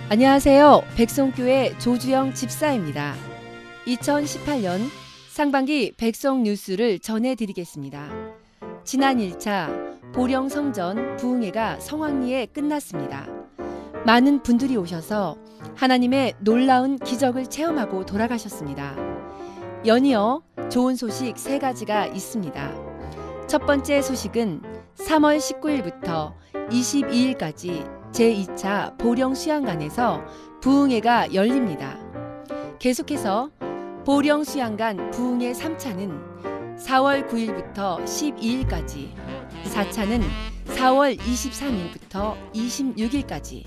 안녕하세요. 백송교회 조주영 집사입니다. 2018년 상반기 백송 뉴스를 전해드리겠습니다. 지난 1차 보령성전 부흥회가 성황리에 끝났습니다. 많은 분들이 오셔서 하나님의 놀라운 기적을 체험하고 돌아가셨습니다. 연이어 좋은 소식 3가지가 있습니다. 첫 번째 소식은 3월 19일부터 22일까지 제2차 보령수양관에서 부흥회가 열립니다. 계속해서 보령수양관 부흥회 3차는 4월 9일부터 12일까지, 4차는 4월 23일부터 26일까지,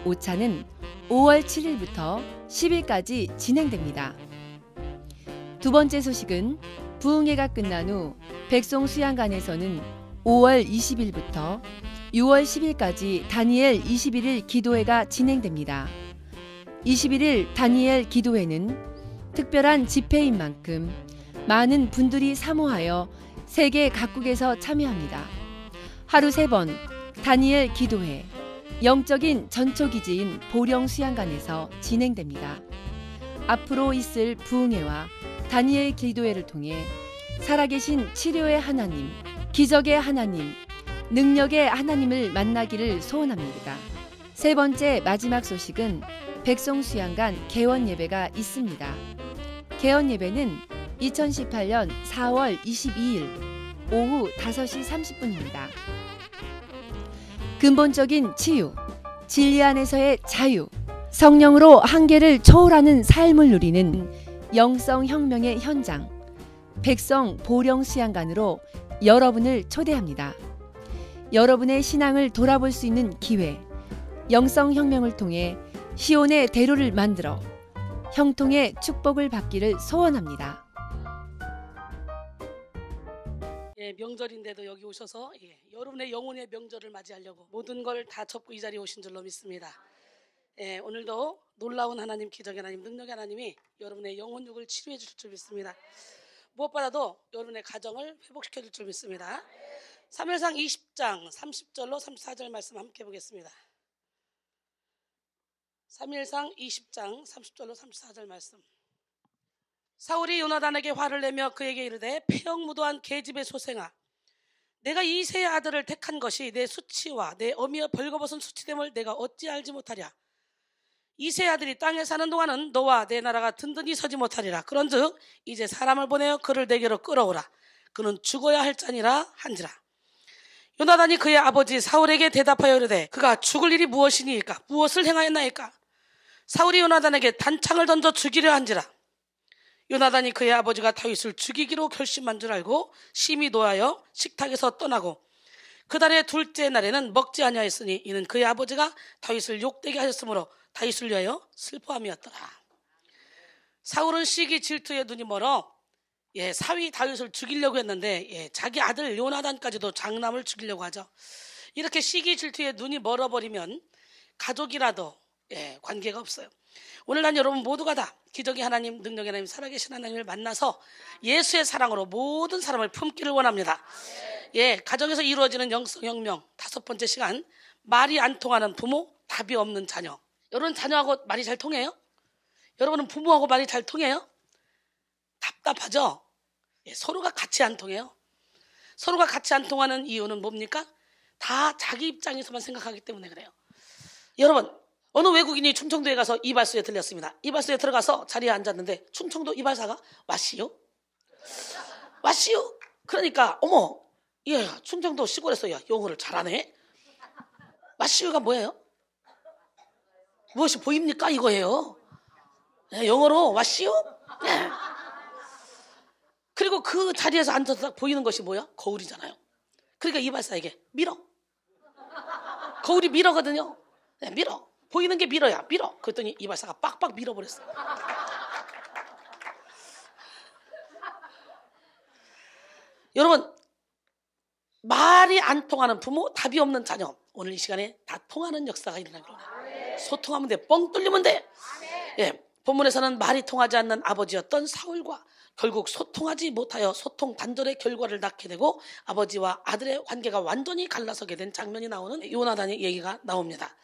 5차는 5월 7일부터 10일까지 진행됩니다. 두 번째 소식은 부흥회가 끝난 후 백송수양관에서는 5월 20일부터 6월 10일까지 다니엘 21일 기도회가 진행됩니다. 21일 다니엘 기도회는 특별한 집회인 만큼 많은 분들이 사모하여 세계 각국에서 참여합니다. 하루 3번 다니엘 기도회, 영적인 전초기지인 보령수양관에서 진행됩니다. 앞으로 있을 부흥회와 다니엘 기도회를 통해 살아계신 치료의 하나님, 기적의 하나님, 능력의 하나님을 만나기를 소원합니다. 세 번째 마지막 소식은 백송수양관 개원 예배가 있습니다. 개원 예배는 2018년 4월 22일 오후 5시 30분입니다. 근본적인 치유, 진리 안에서의 자유, 성령으로 한계를 초월하는 삶을 누리는 영성혁명의 현장, 백성 보령수양관으로 여러분을 초대합니다. 여러분의 신앙을 돌아볼 수 있는 기회, 영성혁명을 통해 시온의 대로를 만들어 형통의 축복을 받기를 소원합니다. 명절인데도 여기 오셔서 여러분의 영혼의 명절을 맞이하려고 모든 걸 다 접고 이 자리에 오신 줄로 믿습니다. 오늘도 놀라운 하나님, 기적의 하나님, 능력의 하나님이 여러분의 영혼육을 치료해 주실 줄 믿습니다. 무엇보다도 여러분의 가정을 회복시켜 줄 줄 믿습니다. 사무엘상 20장 30절로 34절 말씀 함께 보겠습니다. 사무엘상 20장 30절로 34절 말씀. 사울이 요나단에게 화를 내며 그에게 이르되 폐역무도한 계집의 소생아, 내가 이새의 아들을 택한 것이 내 수치와 내 어미의 벌거벗은 수치됨을 내가 어찌 알지 못하랴. 이새의 아들이 땅에 사는 동안은 너와 내 나라가 든든히 서지 못하리라. 그런즉 이제 사람을 보내어 그를 내게로 끌어오라. 그는 죽어야 할 자니라 한지라. 요나단이 그의 아버지 사울에게 대답하여 이르되 그가 죽을 일이 무엇이니까? 무엇을 행하였나이까? 사울이 요나단에게 단창을 던져 죽이려 한지라. 요나단이 그의 아버지가 다윗을 죽이기로 결심한 줄 알고 심히 노하여 식탁에서 떠나고 그 달의 둘째 날에는 먹지 아니하였으니 이는 그의 아버지가 다윗을 욕되게 하셨으므로 다윗을 위하여 슬퍼함이었더라. 사울은 시기 질투에 눈이 멀어 사위 다윗을 죽이려고 했는데 자기 아들 요나단까지도 장남을 죽이려고 하죠. 이렇게 시기 질투에 눈이 멀어버리면 가족이라도 관계가 없어요. 오늘 난 여러분 모두가 다 기적의 하나님, 능력의 하나님, 살아계신 하나님을 만나서 예수의 사랑으로 모든 사람을 품기를 원합니다. 가정에서 이루어지는 영성혁명 5번째 시간, 말이 안 통하는 부모, 답이 없는 자녀. 여러분 자녀하고 말이 잘 통해요? 여러분은 부모하고 말이 잘 통해요? 답답하죠? 서로가 같이 안 통해요. 서로가 같이 안 통하는 이유는 뭡니까? 다 자기 입장에서만 생각하기 때문에 그래요. 여러분, 어느 외국인이 충청도에 가서 이발소에 들렸습니다. 이발소에 들어가서 자리에 앉았는데 충청도 이발사가 와시요? 와시요? 그러니까 어머, 충청도 시골에서 영어를 잘하네. 와시요가 뭐예요? 무엇이 보입니까? 이거예요. 영어로 와시요? 그리고 그 자리에서 앉아서 보이는 것이 뭐야? 거울이잖아요. 그러니까 이발사에게 밀어. 거울이 밀어거든요. 밀어. 보이는 게 밀어야 밀어. 그랬더니 이발사가 빡빡 밀어버렸어. 여러분, 말이 안 통하는 부모, 답이 없는 자녀. 오늘 이 시간에 다 통하는 역사가 일어나기로 해. 소통하면 돼. 뻥 뚫리면 돼. 본문에서는 말이 통하지 않는 아버지였던 사울과 결국 소통하지 못하여 소통 단절의 결과를 낳게 되고 아버지와 아들의 관계가 완전히 갈라서게 된 장면이 나오는 요나단의 얘기가 나옵니다.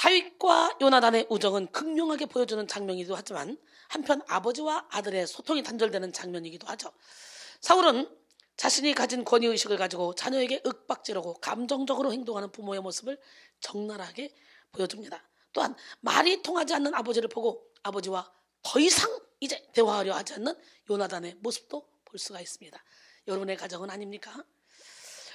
다윗과 요나단의 우정은 극명하게 보여주는 장면이기도 하지만 한편 아버지와 아들의 소통이 단절되는 장면이기도 하죠. 사울은 자신이 가진 권위의식을 가지고 자녀에게 윽박지르고 감정적으로 행동하는 부모의 모습을 적나라하게 보여줍니다. 또한 말이 통하지 않는 아버지를 보고 아버지와 더 이상 이제 대화하려 하지 않는 요나단의 모습도 볼 수가 있습니다. 여러분의 가정은 아닙니까?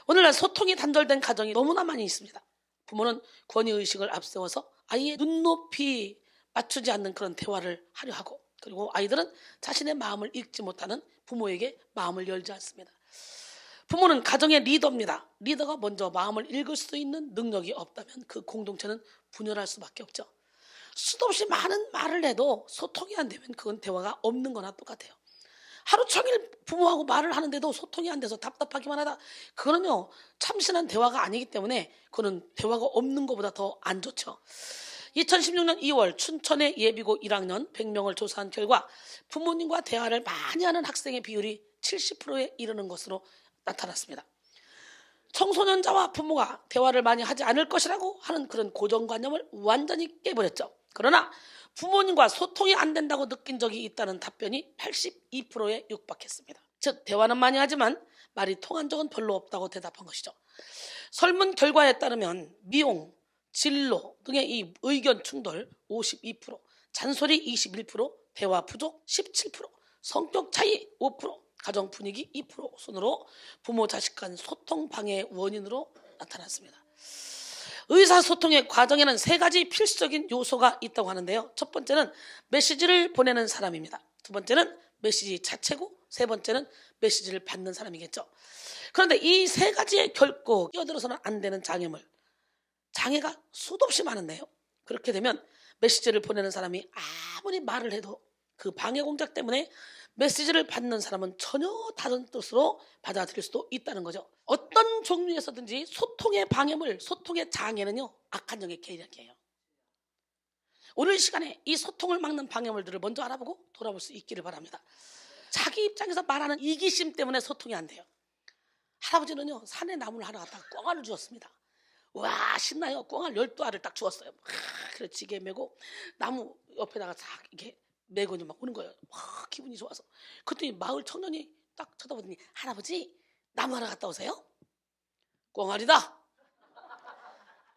오늘날 소통이 단절된 가정이 너무나 많이 있습니다. 부모는 권위의식을 앞세워서 아이의 눈높이 맞추지 않는 그런 대화를 하려 하고, 그리고 아이들은 자신의 마음을 읽지 못하는 부모에게 마음을 열지 않습니다. 부모는 가정의 리더입니다. 리더가 먼저 마음을 읽을 수 있는 능력이 없다면 그 공동체는 분열할 수밖에 없죠. 수도 없이 많은 말을 해도 소통이 안 되면 그건 대화가 없는 거나 똑같아요. 하루 종일 부모하고 말을 하는데도 소통이 안 돼서 답답하기만 하다, 그거는요 참신한 대화가 아니기 때문에 그거는 대화가 없는 것보다 더 안 좋죠. 2016년 2월 춘천의 예비고 1학년 100명을 조사한 결과 부모님과 대화를 많이 하는 학생의 비율이 70%에 이르는 것으로 나타났습니다. 청소년자와 부모가 대화를 많이 하지 않을 것이라고 하는 그런 고정관념을 완전히 깨버렸죠. 그러나 부모님과 소통이 안 된다고 느낀 적이 있다는 답변이 82%에 육박했습니다. 즉 대화는 많이 하지만 말이 통한 적은 별로 없다고 대답한 것이죠. 설문 결과에 따르면 미용, 진로 등의 이 의견 충돌 52%, 잔소리 21%, 대화 부족 17%, 성격 차이 5%, 가정 분위기 2% 순으로 부모 자식 간 소통 방해의 원인으로 나타났습니다. 의사소통의 과정에는 3가지 필수적인 요소가 있다고 하는데요. 첫 번째는 메시지를 보내는 사람입니다. 두 번째는 메시지 자체고, 세 번째는 메시지를 받는 사람이겠죠. 그런데 이 3가지에 결코 끼어들어서는 안 되는 장애가 수도 없이 많은데요. 그렇게 되면 메시지를 보내는 사람이 아무리 말을 해도 그 방해 공작 때문에 메시지를 받는 사람은 전혀 다른 뜻으로 받아들일 수도 있다는 거죠. 어떤 종류에서든지 소통의 방해물, 소통의 장애는요 악한 영의 계략이에요. 오늘 시간에 이 소통을 막는 방해물들을 먼저 알아보고 돌아볼 수 있기를 바랍니다. 자기 입장에서 말하는 이기심 때문에 소통이 안 돼요. 할아버지는요 산에 나무를 하나 갖다가 꽁알을 주었습니다. 와 신나요. 꽁알 12알을 딱 주었어요. 그래 지게 메고 나무 옆에다가 싹 이렇게 메고 막 오는 거예요. 와 기분이 좋아서. 그랬더니 마을 청년이 딱 쳐다보더니 할아버지 나무 하나 갔다 오세요. 꽁알이다.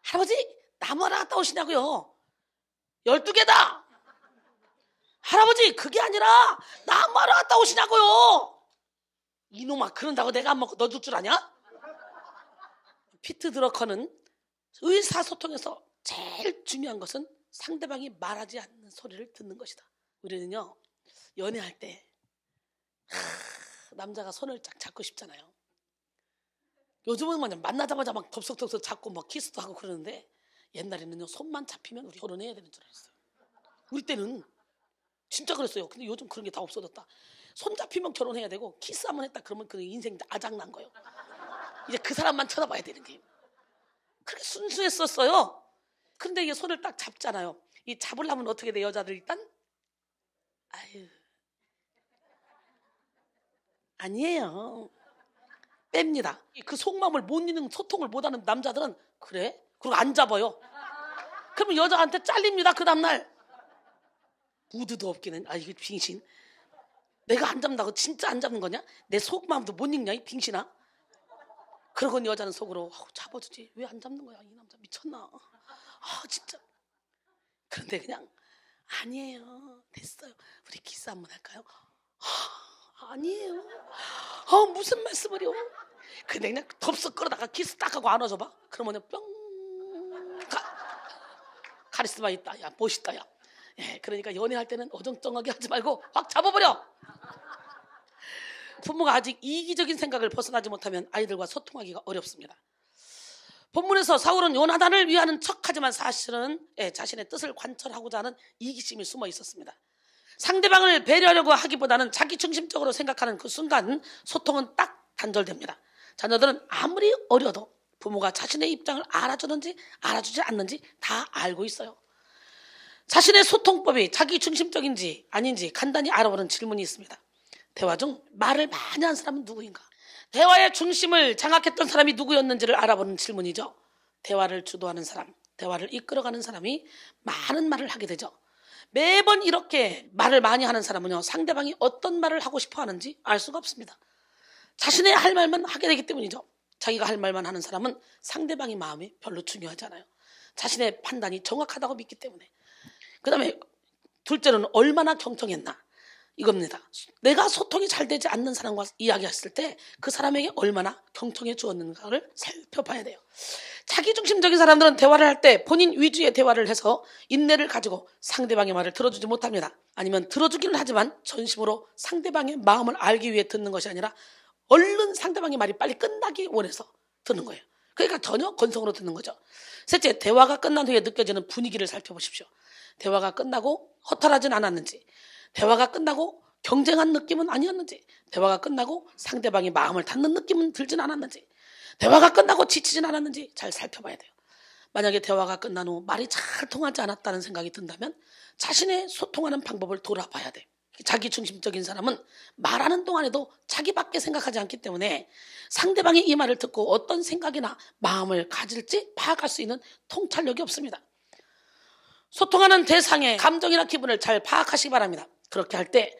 할아버지 나무 하나 갔다 오시냐고요. 12개다. 할아버지 그게 아니라 나무 하나 갔다 오시냐고요. 이놈아 그런다고 내가 안 먹고 너 줄 줄 아냐? 피트 드러커는 의사소통에서 제일 중요한 것은 상대방이 말하지 않는 소리를 듣는 것이다. 우리는요 연애할 때 남자가 손을 쫙 잡고 싶잖아요. 요즘은 그냥 만나자마자 막 덥석덥석 잡고 막 키스도 하고 그러는데 옛날에는요 손만 잡히면 우리 결혼해야 되는 줄 알았어요. 우리 때는 진짜 그랬어요. 근데 요즘 그런 게 다 없어졌다. 손 잡히면 결혼해야 되고 키스 한번 했다 그러면 그 인생 아작난 거예요. 이제 그 사람만 쳐다봐야 되는 게 그렇게 순수했었어요. 근데 이게 손을 딱 잡잖아요. 이 잡으려면 어떻게 돼? 여자들 일단 아유 아니에요. 뺍니다. 그 속마음을 못 읽는 소통을 못하는 남자들은 그래? 그리고 안 잡아요. 그러면 여자한테 잘립니다. 그 다음날 무드도 없기는. 아 이거 빙신. 내가 안 잡는다고 진짜 안 잡는 거냐? 내 속마음도 못 읽냐 이 빙신아. 그러곤 여자는 속으로 잡아주지 왜 안 잡는 거야 이 남자 미쳤나. 아 진짜. 그런데 그냥 아니에요. 됐어요. 우리 키스 한번 할까요? 아니에요. 무슨 말씀을요? 근데 그냥 덥석 끌어다가 키스 딱 하고 안아줘봐. 그러면 뿅 카리스마 있다. 야 멋있다 야. 예, 그러니까 연애할 때는 어정쩡하게 하지 말고 확 잡아버려. 부모가 아직 이기적인 생각을 벗어나지 못하면 아이들과 소통하기가 어렵습니다. 본문에서 사울은 요나단을 위하는 척하지만 사실은 자신의 뜻을 관철하고자 하는 이기심이 숨어 있었습니다. 상대방을 배려하려고 하기보다는 자기 중심적으로 생각하는 그 순간 소통은 딱 단절됩니다. 자녀들은 아무리 어려도 부모가 자신의 입장을 알아주는지 알아주지 않는지 다 알고 있어요. 자신의 소통법이 자기 중심적인지 아닌지 간단히 알아보는 질문이 있습니다. 대화 중 말을 많이 한 사람은 누구인가? 대화의 중심을 장악했던 사람이 누구였는지를 알아보는 질문이죠. 대화를 주도하는 사람, 대화를 이끌어가는 사람이 많은 말을 하게 되죠. 매번 이렇게 말을 많이 하는 사람은요, 상대방이 어떤 말을 하고 싶어 하는지 알 수가 없습니다. 자신의 할 말만 하게 되기 때문이죠. 자기가 할 말만 하는 사람은 상대방의 마음이 별로 중요하지 않아요. 자신의 판단이 정확하다고 믿기 때문에. 그 다음에 둘째로는 얼마나 경청했나, 이겁니다. 내가 소통이 잘 되지 않는 사람과 이야기했을 때 그 사람에게 얼마나 경청해 주었는가를 살펴봐야 돼요. 자기중심적인 사람들은 대화를 할 때 본인 위주의 대화를 해서 인내를 가지고 상대방의 말을 들어주지 못합니다. 아니면 들어주기는 하지만 전심으로 상대방의 마음을 알기 위해 듣는 것이 아니라 얼른 상대방의 말이 빨리 끝나기 원해서 듣는 거예요. 그러니까 전혀 건성으로 듣는 거죠. 셋째, 대화가 끝난 후에 느껴지는 분위기를 살펴보십시오. 대화가 끝나고 허탈하진 않았는지, 대화가 끝나고 경쟁한 느낌은 아니었는지, 대화가 끝나고 상대방의 마음을 닫는 느낌은 들진 않았는지, 대화가 끝나고 지치진 않았는지 잘 살펴봐야 돼요. 만약에 대화가 끝난 후 말이 잘 통하지 않았다는 생각이 든다면 자신의 소통하는 방법을 돌아봐야 돼요. 자기중심적인 사람은 말하는 동안에도 자기밖에 생각하지 않기 때문에 상대방의 이 말을 듣고 어떤 생각이나 마음을 가질지 파악할 수 있는 통찰력이 없습니다. 소통하는 대상의 감정이나 기분을 잘 파악하시기 바랍니다. 그렇게 할 때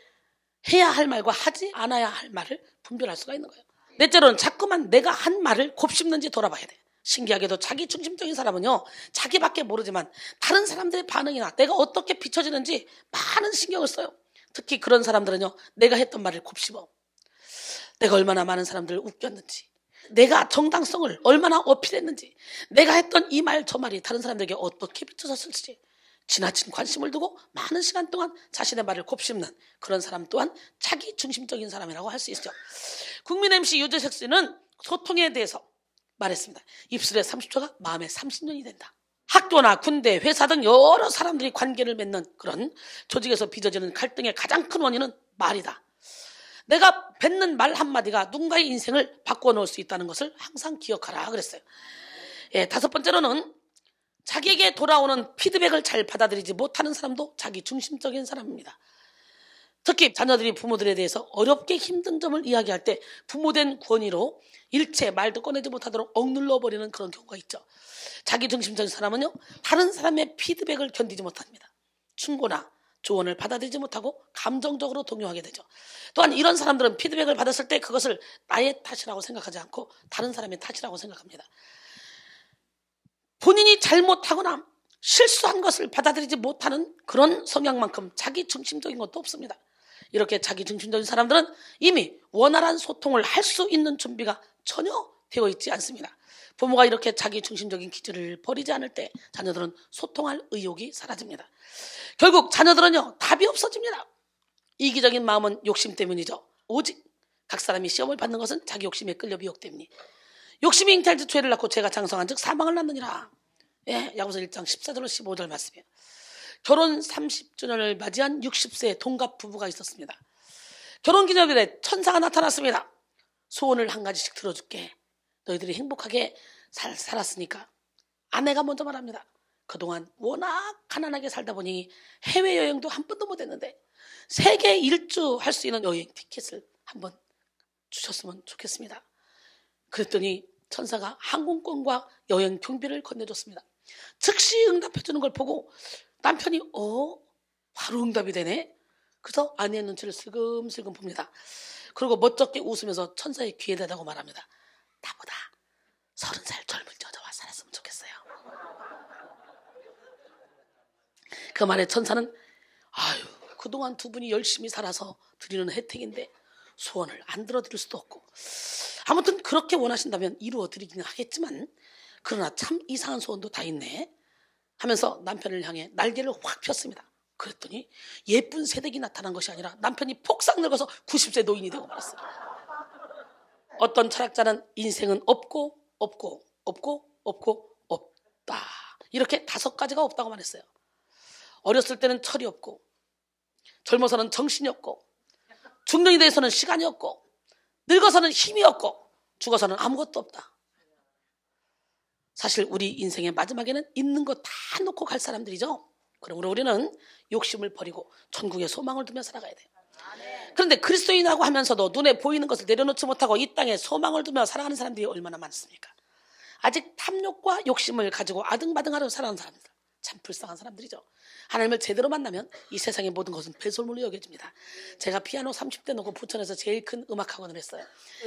해야 할 말과 하지 않아야 할 말을 분별할 수가 있는 거예요. 넷째로는 자꾸만 내가 한 말을 곱씹는지 돌아봐야 돼요. 신기하게도 자기중심적인 사람은요, 자기밖에 모르지만 다른 사람들의 반응이나 내가 어떻게 비춰지는지 많은 신경을 써요. 특히 그런 사람들은요, 내가 했던 말을 곱씹어. 내가 얼마나 많은 사람들을 웃겼는지, 내가 정당성을 얼마나 어필했는지, 내가 했던 이 말 저 말이 다른 사람들에게 어떻게 비춰졌을지 지나친 관심을 두고 많은 시간 동안 자신의 말을 곱씹는 그런 사람 또한 자기중심적인 사람이라고 할 수 있죠. 국민 MC 유재석 씨는 소통에 대해서 말했습니다. 입술에 30초가 마음에 30년이 된다. 학교나 군대, 회사 등 여러 사람들이 관계를 맺는 그런 조직에서 빚어지는 갈등의 가장 큰 원인은 말이다. 내가 뱉는 말 한마디가 누군가의 인생을 바꿔놓을 수 있다는 것을 항상 기억하라 그랬어요. 다섯 번째로는 자기에게 돌아오는 피드백을 잘 받아들이지 못하는 사람도 자기중심적인 사람입니다. 특히 자녀들이 부모들에 대해서 어렵게 힘든 점을 이야기할 때 부모된 권위로 일체 말도 꺼내지 못하도록 억눌러 버리는 그런 경우가 있죠. 자기중심적인 사람은요, 다른 사람의 피드백을 견디지 못합니다. 충고나 조언을 받아들이지 못하고 감정적으로 동요하게 되죠. 또한 이런 사람들은 피드백을 받았을 때 그것을 나의 탓이라고 생각하지 않고 다른 사람의 탓이라고 생각합니다. 본인이 잘못하거나 실수한 것을 받아들이지 못하는 그런 성향만큼 자기중심적인 것도 없습니다. 이렇게 자기중심적인 사람들은 이미 원활한 소통을 할 수 있는 준비가 전혀 되어 있지 않습니다. 부모가 이렇게 자기중심적인 기질을 버리지 않을 때 자녀들은 소통할 의욕이 사라집니다. 결국 자녀들은요, 답이 없어집니다. 이기적인 마음은 욕심 때문이죠. 오직 각 사람이 시험을 받는 것은 자기 욕심에 끌려 미혹 때문이. 욕심이 잉태할 때 죄를 낳고 죄가 장성한 즉 사망을 낳느니라. 야고보서 1장 14절로 15절 말씀이에요. 결혼 30주년을 맞이한 60세 동갑 부부가 있었습니다. 결혼기념일에 천사가 나타났습니다. 소원을 한 가지씩 들어줄게. 너희들이 행복하게 살았으니까. 아내가 먼저 말합니다. 그동안 워낙 가난하게 살다 보니 해외여행도 한 번도 못했는데 세계 일주 할 수 있는 여행 티켓을 한번 주셨으면 좋겠습니다. 그랬더니 천사가 항공권과 여행 경비를 건네줬습니다. 즉시 응답해주는 걸 보고 남편이 바로 응답이 되네. 그래서 아내의 눈치를 슬금슬금 봅니다. 그리고 멋쩍게 웃으면서 천사의 귀에 대다고 말합니다. 나보다 30살 젊은 여자와 살았으면 좋겠어요. 그 말에 천사는 그동안 두 분이 열심히 살아서 드리는 혜택인데 소원을 안 들어드릴 수도 없고 아무튼 그렇게 원하신다면 이루어 드리기는 하겠지만 그러나 참 이상한 소원도 다 있네 하면서 남편을 향해 날개를 확 폈습니다. 그랬더니 예쁜 새댁이 나타난 것이 아니라 남편이 폭삭 늙어서 90세 노인이 되고 말았어요. 어떤 철학자는 인생은 없고 없고 없고 없고 없다. 이렇게 5가지가 없다고 말했어요. 어렸을 때는 철이 없고 젊어서는 정신이 없고 중년이 돼서는 시간이 없고 늙어서는 힘이 없고 죽어서는 아무것도 없다. 사실 우리 인생의 마지막에는 있는 거 다 놓고 갈 사람들이죠. 그러므로 우리는 욕심을 버리고 천국에 소망을 두며 살아가야 돼요. 그런데 그리스도인이라고 하면서도 눈에 보이는 것을 내려놓지 못하고 이 땅에 소망을 두며 살아가는 사람들이 얼마나 많습니까? 아직 탐욕과 욕심을 가지고 아등바등하려 살아가는 사람들, 참 불쌍한 사람들이죠. 하나님을 제대로 만나면 이 세상의 모든 것은 배설물로 여겨집니다. 제가 피아노 30대 놓고 부천에서 제일 큰 음악학원을 했어요.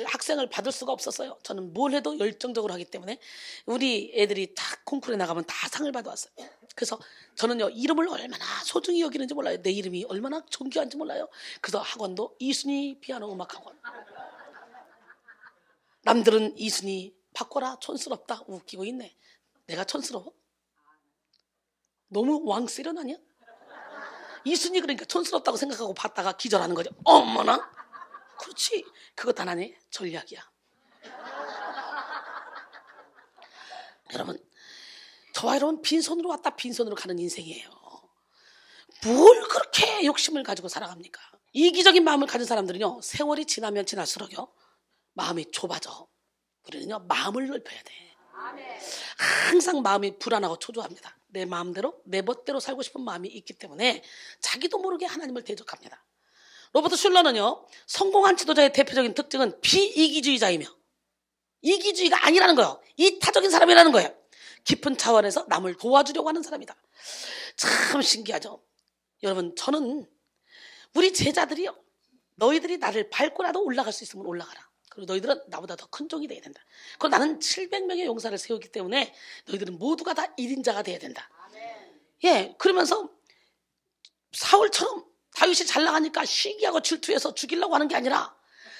학생을 받을 수가 없었어요. 저는 뭘 해도 열정적으로 하기 때문에 우리 애들이 다 콩쿠르에 나가면 다 상을 받아왔어요. 그래서 저는요, 이름을 얼마나 소중히 여기는지 몰라요. 내 이름이 얼마나 존귀한지 몰라요. 그래서 학원도 이순희 피아노 음악학원. 남들은 이순희 바꿔라 촌스럽다 웃기고 있네. 내가 촌스러워? 너무 왕세련 아니야? 이순이 그러니까 촌스럽다고 생각하고 봤다가 기절하는 거죠. 어머나? 그렇지. 그것 하나의 전략이야. 여러분, 저와 여러분 빈손으로 왔다 빈손으로 가는 인생이에요. 뭘 그렇게 욕심을 가지고 살아갑니까? 이기적인 마음을 가진 사람들은요, 세월이 지나면 지날수록요, 마음이 좁아져. 우리는요, 마음을 넓혀야 돼. 항상 마음이 불안하고 초조합니다. 내 마음대로 내 멋대로 살고 싶은 마음이 있기 때문에 자기도 모르게 하나님을 대적합니다. 로버트 슐러는요, 성공한 지도자의 대표적인 특징은 비이기주의자이며 이기주의가 아니라는 거예요. 이타적인 사람이라는 거예요. 깊은 차원에서 남을 도와주려고 하는 사람이다. 참 신기하죠. 여러분, 저는 우리 제자들이요, 너희들이 나를 밟고라도 올라갈 수 있으면 올라가라. 그리고 너희들은 나보다 더 큰 종이 돼야 된다. 그리고 나는 700명의 용사를 세우기 때문에 너희들은 모두가 다 1인자가 돼야 된다. 예, 그러면서 사울처럼 다윗이 잘 나가니까 시기하고 질투해서 죽이려고 하는 게 아니라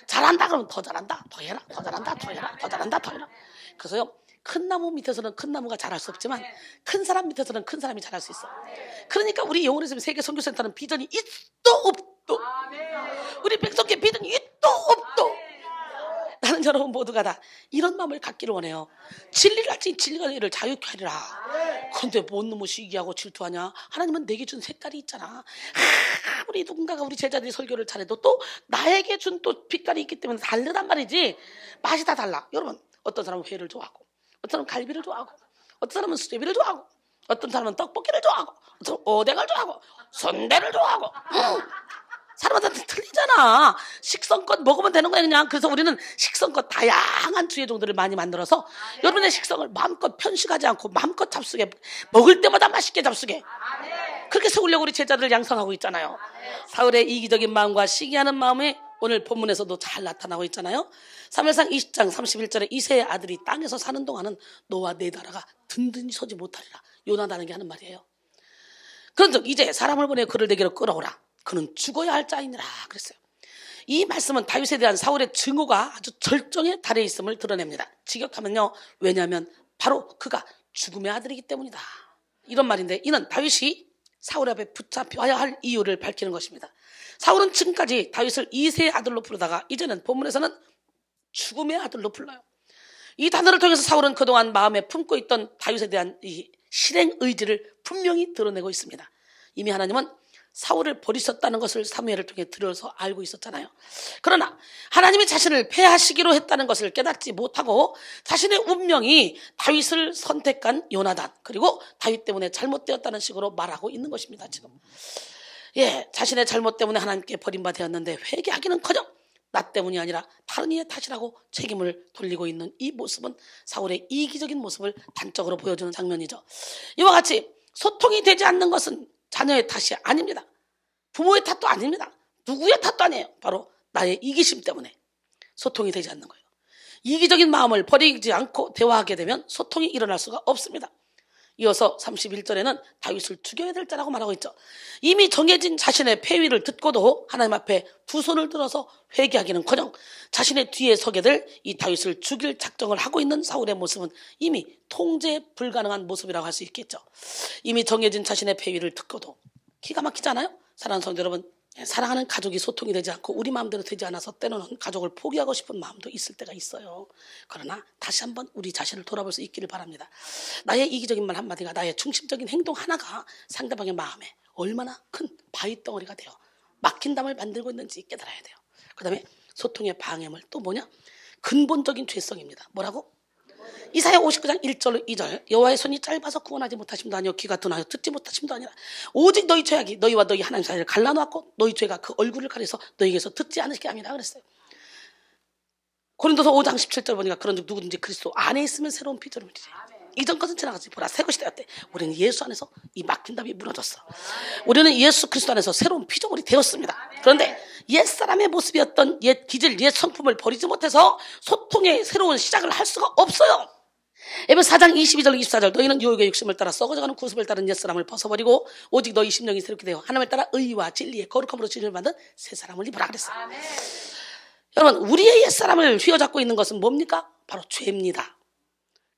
잘한다 그러면 더 잘한다, 더 해라, 더 잘한다, 더 해라, 더 잘한다, 더 해라. 그래서요, 큰 나무 밑에서는 큰 나무가 자랄 수 없지만 큰 사람 밑에서는 큰 사람이 자랄 수 있어. 그러니까 우리 영혼의 세계 선교센터는 비전이 있도 없도, 우리 백성계 비전이 있도 없도, 나는 여러분 모두가 다 이런 마음을 갖기를 원해요. 진리를 알지 진리가 너희를 자유케 하리라. 그런데 뭔 놈의 시기하고 질투하냐? 하나님은 내게 준 색깔이 있잖아. 우리 누군가가 우리 제자들이 설교를 잘해도 또 나에게 준 또 빛깔이 있기 때문에 다르단 말이지. 맛이 다 달라. 여러분, 어떤 사람은 회를 좋아하고, 어떤 사람은 갈비를 좋아하고, 어떤 사람은 수제비를 좋아하고, 어떤 사람은 떡볶이를 좋아하고, 어떤 사람은 오뎅을 좋아하고, 순대를 좋아하고. 사람마다 틀리잖아. 식성껏 먹으면 되는 거야 그냥. 그래서 우리는 식성껏 다양한 주의 종들을 많이 만들어서 여러분의 식성을 마음껏 편식하지 않고 마음껏 잡수게, 먹을 때마다 맛있게 잡수게, 그렇게 세우려고 우리 제자들을 양성하고 있잖아요. 사울의 이기적인 마음과 시기하는 마음이 오늘 본문에서도 잘 나타나고 있잖아요. 사무엘상 20장 31절에 이새의 아들이 땅에서 사는 동안은 너와 내 나라가 든든히 서지 못하리라. 요나단에게 하는 말이에요. 그런즉 이제 사람을 보내 그를 내게로 끌어오라. 그는 죽어야 할 자이니라 그랬어요. 이 말씀은 다윗에 대한 사울의 증오가 아주 절정에 달해 있음을 드러냅니다. 직역하면요, 왜냐하면 바로 그가 죽음의 아들이기 때문이다, 이런 말인데, 이는 다윗이 사울 앞에 붙잡혀야 할 이유를 밝히는 것입니다. 사울은 지금까지 다윗을 이새의 아들로 부르다가 이제는 본문에서는 죽음의 아들로 불러요. 이 단어를 통해서 사울은 그동안 마음에 품고 있던 다윗에 대한 이 실행 의지를 분명히 드러내고 있습니다. 이미 하나님은 사울을 버리셨다는 것을 사무엘을 통해 들어서 알고 있었잖아요. 그러나 하나님이 자신을 패하시기로 했다는 것을 깨닫지 못하고 자신의 운명이 다윗을 선택한 요나단, 그리고 다윗 때문에 잘못되었다는 식으로 말하고 있는 것입니다. 지금, 예, 자신의 잘못 때문에 하나님께 버림받았는데 회개하기는커녕 나 때문이 아니라 다른 이의 탓이라고 책임을 돌리고 있는 이 모습은 사울의 이기적인 모습을 단적으로 보여주는 장면이죠. 이와 같이 소통이 되지 않는 것은 자녀의 탓이 아닙니다. 부모의 탓도 아닙니다. 누구의 탓도 아니에요. 바로 나의 이기심 때문에 소통이 되지 않는 거예요. 이기적인 마음을 버리지 않고 대화하게 되면 소통이 일어날 수가 없습니다. 이어서 31절에는 다윗을 죽여야 될 자라고 말하고 있죠. 이미 정해진 자신의 패위를 듣고도 하나님 앞에 두 손을 들어서 회개하기는커녕 자신의 뒤에 서게 될 이 다윗을 죽일 작정을 하고 있는 사울의 모습은 이미 통제 불가능한 모습이라고 할 수 있겠죠. 이미 정해진 자신의 패위를 듣고도, 기가 막히잖아요. 사랑하는 성도 여러분, 사랑하는 가족이 소통이 되지 않고 우리 마음대로 되지 않아서 때로는 가족을 포기하고 싶은 마음도 있을 때가 있어요. 그러나 다시 한번 우리 자신을 돌아볼 수 있기를 바랍니다. 나의 이기적인 말 한마디가, 나의 중심적인 행동 하나가 상대방의 마음에 얼마나 큰 바위덩어리가 되어 막힌 담을 만들고 있는지 깨달아야 돼요. 그 다음에 소통의 방해물 또 뭐냐? 근본적인 죄성입니다. 뭐라고? 이사야 59장 1절 2절 여호와의 손이 짧아서 구원하지 못하심도 아니요 귀가 둔하여 듣지 못하심도 아니라 오직 너희 죄악이 너희와 너희 하나님 사이를 갈라놓았고 너희 죄가 그 얼굴을 가려서 너희에게서 듣지 않으시게 합니다 그랬어요. 고린도서 5장 17절 보니까 그런즉 누구든지 그리스도 안에 있으면 새로운 피조물이지. 이전 것은 지나갔지. 보라 새 것이 되었대. 우리는 예수 안에서 이 막힌 담이 무너졌어. 우리는 예수 그리스도 안에서 새로운 피조물이 되었습니다. 그런데 옛사람의 모습이었던 옛 기질, 옛 성품을 버리지 못해서 소통의 새로운 시작을 할 수가 없어요. 에베소 4장 22절 24절 너희는 유혹의 욕심을 따라 썩어져가는 구습을 따른 옛사람을 벗어버리고 오직 너희 심령이 새롭게 되어 하나님을 따라 의와 진리의 거룩함으로 진리를 만든 새 사람을 입으라 그랬어요. 여러분, 우리의 옛사람을 휘어잡고 있는 것은 뭡니까? 바로 죄입니다.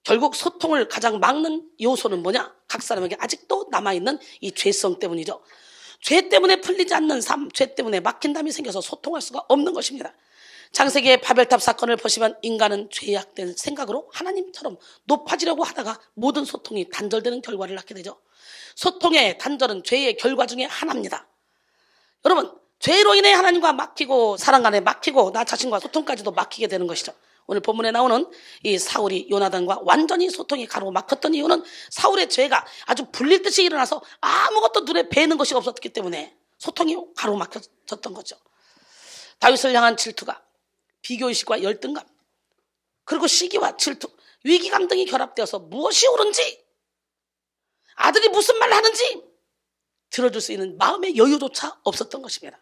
결국 소통을 가장 막는 요소는 뭐냐? 각 사람에게 아직도 남아있는 이 죄성 때문이죠. 죄 때문에 풀리지 않는 삶, 죄 때문에 막힌 담이 생겨서 소통할 수가 없는 것입니다. 창세기의 바벨탑 사건을 보시면 인간은 죄악된 생각으로 하나님처럼 높아지려고 하다가 모든 소통이 단절되는 결과를 낳게 되죠. 소통의 단절은 죄의 결과 중에 하나입니다. 여러분, 죄로 인해 하나님과 막히고 사람 간에 막히고 나 자신과 소통까지도 막히게 되는 것이죠. 오늘 본문에 나오는 이 사울이 요나단과 완전히 소통이 가로막혔던 이유는 사울의 죄가 아주 불릴 듯이 일어나서 아무것도 눈에 뵈는 것이 없었기 때문에 소통이 가로막혔던 거죠. 다윗을 향한 질투가 비교의식과 열등감, 그리고 시기와 질투, 위기감 등이 결합되어서 무엇이 옳은지, 아들이 무슨 말을 하는지 들어줄 수 있는 마음의 여유조차 없었던 것입니다.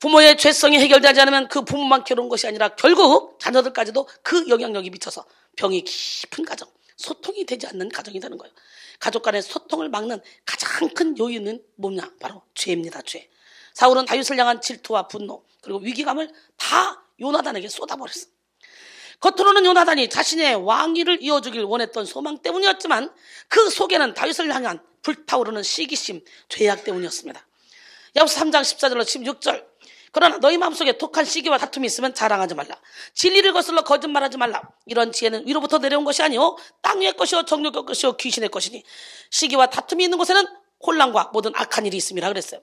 부모의 죄성이 해결되지 않으면 그 부모만 괴로운 것이 아니라 결국 자녀들까지도 그 영향력이 미쳐서 병이 깊은 가정, 소통이 되지 않는 가정이 되는 거예요. 가족 간의 소통을 막는 가장 큰 요인은 뭐냐? 바로 죄입니다. 죄. 사울은 다윗을 향한 질투와 분노 그리고 위기감을 다 요나단에게 쏟아버렸어. 겉으로는 요나단이 자신의 왕위를 이어주길 원했던 소망 때문이었지만 그 속에는 다윗을 향한 불타오르는 시기심, 죄악 때문이었습니다. 야고보서 3장 14절로 16절 그러나 너희 마음속에 독한 시기와 다툼이 있으면 자랑하지 말라. 진리를 거슬러 거짓말하지 말라. 이런 지혜는 위로부터 내려온 것이 아니오 땅 위의 것이요 정욕의 것이요 귀신의 것이니 시기와 다툼이 있는 곳에는 혼란과 모든 악한 일이 있음이라 그랬어요.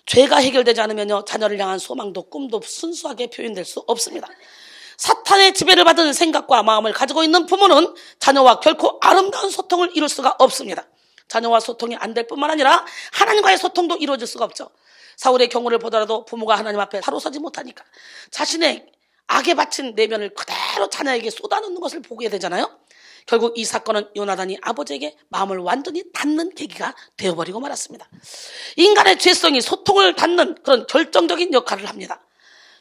죄가 해결되지 않으면요 자녀를 향한 소망도 꿈도 순수하게 표현될 수 없습니다. 사탄의 지배를 받은 생각과 마음을 가지고 있는 부모는 자녀와 결코 아름다운 소통을 이룰 수가 없습니다. 자녀와 소통이 안 될 뿐만 아니라 하나님과의 소통도 이루어질 수가 없죠. 사울의 경우를 보더라도 부모가 하나님 앞에 바로 서지 못하니까 자신의 악에 바친 내면을 그대로 자녀에게 쏟아놓는 것을 보게 되잖아요. 결국 이 사건은 요나단이 아버지에게 마음을 완전히 닫는 계기가 되어버리고 말았습니다. 인간의 죄성이 소통을 닫는 그런 결정적인 역할을 합니다.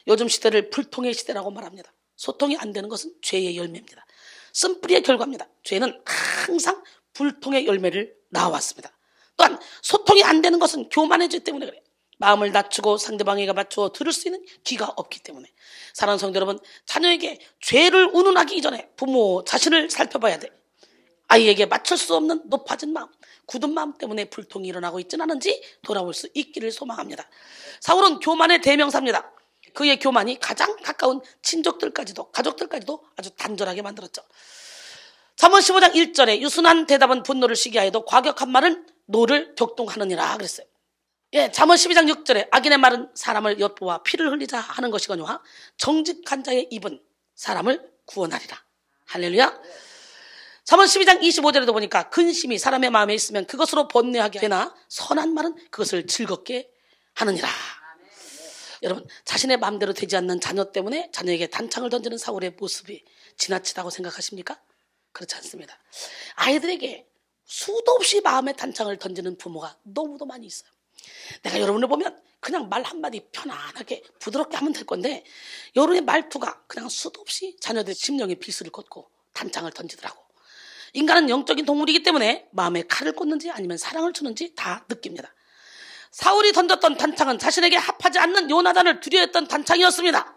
요즘 시대를 불통의 시대라고 말합니다. 소통이 안 되는 것은 죄의 열매입니다. 쓴뿌리의 결과입니다. 죄는 항상 불통의 열매를 낳아왔습니다. 또한 소통이 안 되는 것은 교만의 죄 때문에 그래요. 마음을 낮추고 상대방에게 맞추어 들을 수 있는 귀가 없기 때문에. 사랑하는 성도 여러분, 자녀에게 죄를 운운하기 전에 부모 자신을 살펴봐야 돼. 아이에게 맞출 수 없는 높아진 마음, 굳은 마음 때문에 불통이 일어나고 있지는 않은지 돌아올 수 있기를 소망합니다. 사울은 교만의 대명사입니다. 그의 교만이 가장 가까운 친족들까지도 가족들까지도 아주 단절하게 만들었죠. 잠언 15장 1절에 유순한 대답은 분노를 시기하여도 과격한 말은 노를 격동하느니라 그랬어요. 예, 잠언 12장 6절에 악인의 말은 사람을 엿보아 피를 흘리자 하는 것이거니와 정직한 자의 입은 사람을 구원하리라. 할렐루야. 잠언 12장 25절에도 보니까 근심이 사람의 마음에 있으면 그것으로 번뇌하게 되나 선한 말은 그것을 즐겁게 하느니라. 여러분, 자신의 마음대로 되지 않는 자녀 때문에 자녀에게 단창을 던지는 사울의 모습이 지나치다고 생각하십니까? 그렇지 않습니다. 아이들에게 수도 없이 마음의 단창을 던지는 부모가 너무도 많이 있어요. 내가 여러분을 보면 그냥 말 한마디 편안하게 부드럽게 하면 될 건데 여러분의 말투가 그냥 수도 없이 자녀들의 심령에 비수를 꽂고 단창을 던지더라고. 인간은 영적인 동물이기 때문에 마음에 칼을 꽂는지 아니면 사랑을 주는지 다 느낍니다. 사울이 던졌던 단창은 자신에게 합하지 않는 요나단을 두려워했던 단창이었습니다.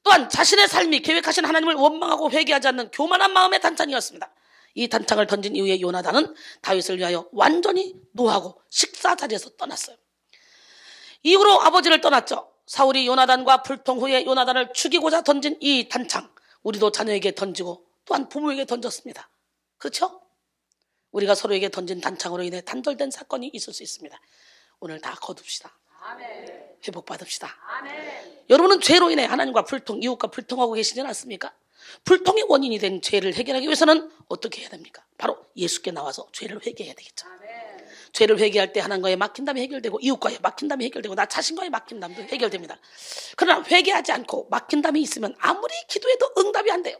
또한 자신의 삶이 계획하신 하나님을 원망하고 회개하지 않는 교만한 마음의 단창이었습니다. 이 단창을 던진 이후에 요나단은 다윗을 위하여 완전히 노하고 식사 자리에서 떠났어요. 이후로 아버지를 떠났죠. 사울이 요나단과 불통 후에 요나단을 죽이고자 던진 이 단창, 우리도 자녀에게 던지고 또한 부모에게 던졌습니다. 그렇죠? 우리가 서로에게 던진 단창으로 인해 단절된 사건이 있을 수 있습니다. 오늘 다 거둡시다. 아멘. 회복받읍시다. 아멘. 여러분은 죄로 인해 하나님과 불통, 이웃과 불통하고 계시지 않습니까? 불통의 원인이 된 죄를 해결하기 위해서는 어떻게 해야 됩니까? 바로 예수께 나와서 죄를 회개해야 되겠죠. 아멘. 죄를 회개할 때 하나님과의 막힌담이 해결되고 이웃과의 막힌담이 해결되고 나 자신과의 막힌담도 해결됩니다. 그러나 회개하지 않고 막힌담이 있으면 아무리 기도해도 응답이 안 돼요.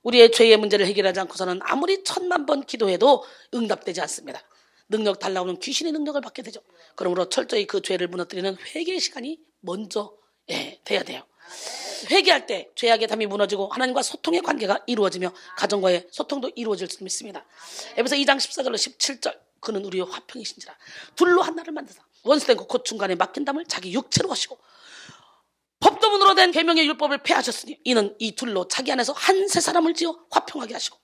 우리의 죄의 문제를 해결하지 않고서는 아무리 1000만 번 기도해도 응답되지 않습니다. 능력 달라고 하면 귀신의 능력을 받게 되죠. 그러므로 철저히 그 죄를 무너뜨리는 회개의 시간이 먼저 돼야 돼요. 회개할 때 죄악의 담이 무너지고 하나님과 소통의 관계가 이루어지며 가정과의 소통도 이루어질 수 있습니다. 에베소 2장 14절로 17절 그는 우리의 화평이신지라 둘로 하나를 만드사 원수된 곧 중간에 막힌 담을 자기 육체로 하시고 법도문으로 된 계명의 율법을 폐하셨으니 이는 이 둘로 자기 안에서 한 새 사람을 지어 화평하게 하시고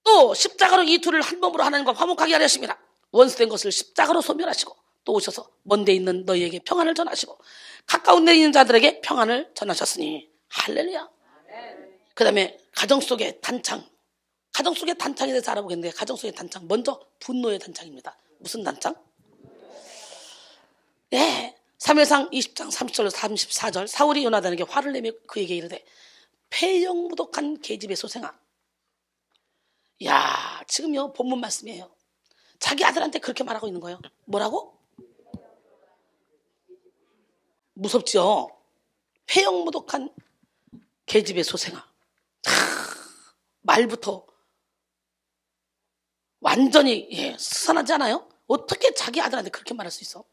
또 십자가로 이 둘을 한 몸으로 하나님과 화목하게 하려 하십니다. 원수된 것을 십자가로 소멸하시고 또 오셔서 먼데 있는 너희에게 평안을 전하시고 가까운 데 있는 자들에게 평안을 전하셨으니 할렐루야. 그 다음에 가정 속의 단창, 가정 속의 단창에 대해서 알아보겠는데 가정 속의 단창 먼저 분노의 단창입니다. 무슨 단창? 사무엘상 20장 30절로 34절 사울이 요나단에게 화를 내며 그에게 이르되 폐영무독한 계집의 소생아. 야, 지금요 본문 말씀이에요. 자기 아들한테 그렇게 말하고 있는 거예요. 뭐라고? 무섭죠? 폐영무독한 계집의 소생아. 말부터 완전히 스산하지 않아요? 어떻게 자기 아들한테 그렇게 말할 수 있어?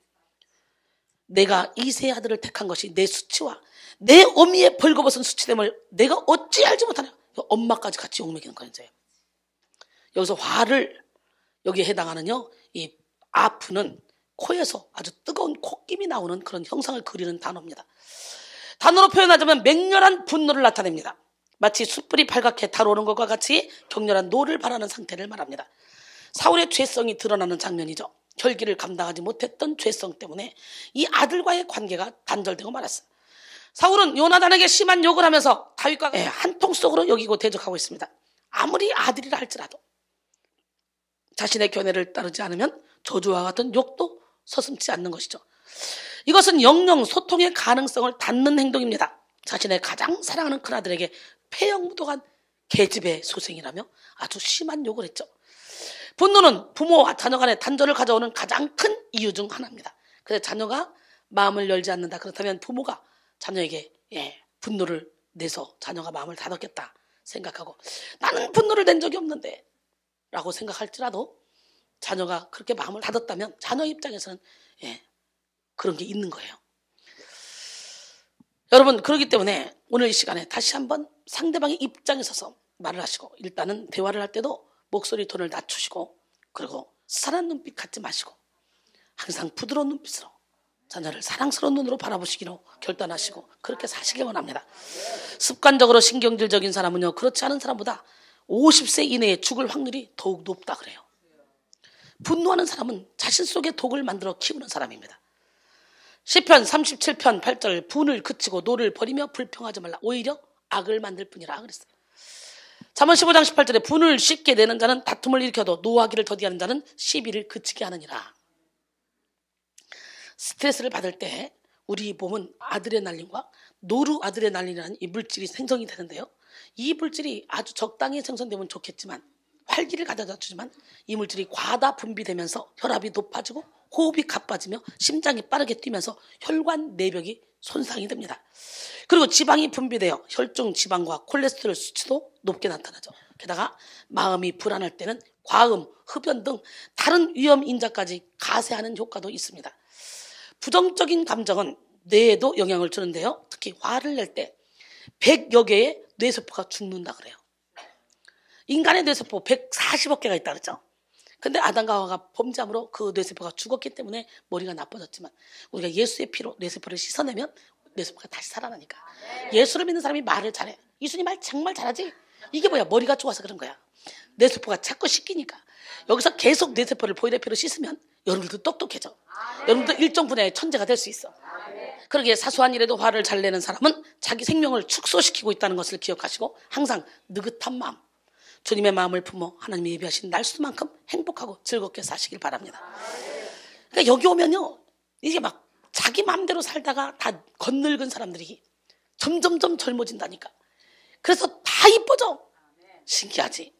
내가 이세 아들을 택한 것이 내 수치와 내 어미의 벌거벗은 수치됨을 내가 어찌 알지 못하냐. 엄마까지 같이 욕먹이는 거예요. 여기서 화를 여기에 해당하는요 이 아프는 코에서 아주 뜨거운 콧김이 나오는 그런 형상을 그리는 단어입니다. 단어로 표현하자면 맹렬한 분노를 나타냅니다. 마치 숯불이 발갛게 달아오르는 것과 같이 격렬한 노를 발하는 상태를 말합니다. 사울의 죄성이 드러나는 장면이죠. 혈기를 감당하지 못했던 죄성 때문에 이 아들과의 관계가 단절되고 말았어요. 사울은 요나단에게 심한 욕을 하면서 다윗과 한통속으로 여기고 대적하고 있습니다. 아무리 아들이라 할지라도 자신의 견해를 따르지 않으면 저주와 같은 욕도 서슴지 않는 것이죠. 이것은 영영 소통의 가능성을 닫는 행동입니다. 자신의 가장 사랑하는 큰아들에게 폐영무독한 계집의 소생이라며 아주 심한 욕을 했죠. 분노는 부모와 자녀 간의 단절을 가져오는 가장 큰 이유 중 하나입니다. 그래서 자녀가 마음을 열지 않는다. 그렇다면 부모가 자녀에게 분노를 내서 자녀가 마음을 닫았겠다 생각하고 나는 분노를 낸 적이 없는데 라고 생각할지라도 자녀가 그렇게 마음을 닫았다면 자녀 입장에서는 그런 게 있는 거예요. 여러분 그렇기 때문에 오늘 이 시간에 다시 한번 상대방의 입장에 서서 말을 하시고 일단은 대화를 할 때도 목소리 톤을 낮추시고 그리고 스산한 눈빛 갖지 마시고 항상 부드러운 눈빛으로 자녀를 사랑스러운 눈으로 바라보시기로 결단하시고 그렇게 사시길 원합니다. 습관적으로 신경질적인 사람은요 그렇지 않은 사람보다 50세 이내에 죽을 확률이 더욱 높다 그래요. 분노하는 사람은 자신 속에 독을 만들어 키우는 사람입니다. 시편 37편 8절 분을 그치고 노를 버리며 불평하지 말라 오히려 악을 만들 뿐이라 그랬어요. 잠언 15장 18절에 분을 쉽게 내는 자는 다툼을 일으켜도 노하기를 더디하는 자는 시비를 그치게 하느니라. 스트레스를 받을 때 우리 몸은 아드레날린과 노르아드레날린이라는 이 물질이 생성이 되는데요. 이 물질이 아주 적당히 생성되면 좋겠지만 활기를 가져다 주지만 이 물질이 과다 분비되면서 혈압이 높아지고 호흡이 가빠지며 심장이 빠르게 뛰면서 혈관 내벽이 손상이 됩니다. 그리고 지방이 분비되어 혈중 지방과 콜레스테롤 수치도 높게 나타나죠. 게다가 마음이 불안할 때는 과음, 흡연 등 다른 위험 인자까지 가세하는 효과도 있습니다. 부정적인 감정은 뇌에도 영향을 주는데요. 특히 화를 낼 때 100여 개의 뇌세포가 죽는다 그래요. 인간의 뇌세포 140억 개가 있다 그랬죠. 근데 아담과 하와가 범죄함으로 그 뇌세포가 죽었기 때문에 머리가 나빠졌지만 우리가 예수의 피로 뇌세포를 씻어내면 뇌세포가 다시 살아나니까. 예수를 믿는 사람이 말을 잘해. 이순이 말 정말 잘하지? 이게 뭐야? 머리가 좋아서 그런 거야. 뇌세포가 자꾸 씻기니까. 여기서 계속 뇌세포를 보혈의 피로 씻으면 여러분들도 똑똑해져. 여러분도 일정 분야의 천재가 될 수 있어. 그러기에 사소한 일에도 화를 잘 내는 사람은 자기 생명을 축소시키고 있다는 것을 기억하시고 항상 느긋한 마음, 주님의 마음을 품어 하나님이 예비하신 날수만큼 행복하고 즐겁게 사시길 바랍니다. 그러니까 여기 오면요 이게 막 자기 마음대로 살다가 다 겉늙은 사람들이 점점점 젊어진다니까. 그래서 다 이뻐져. 신기하지.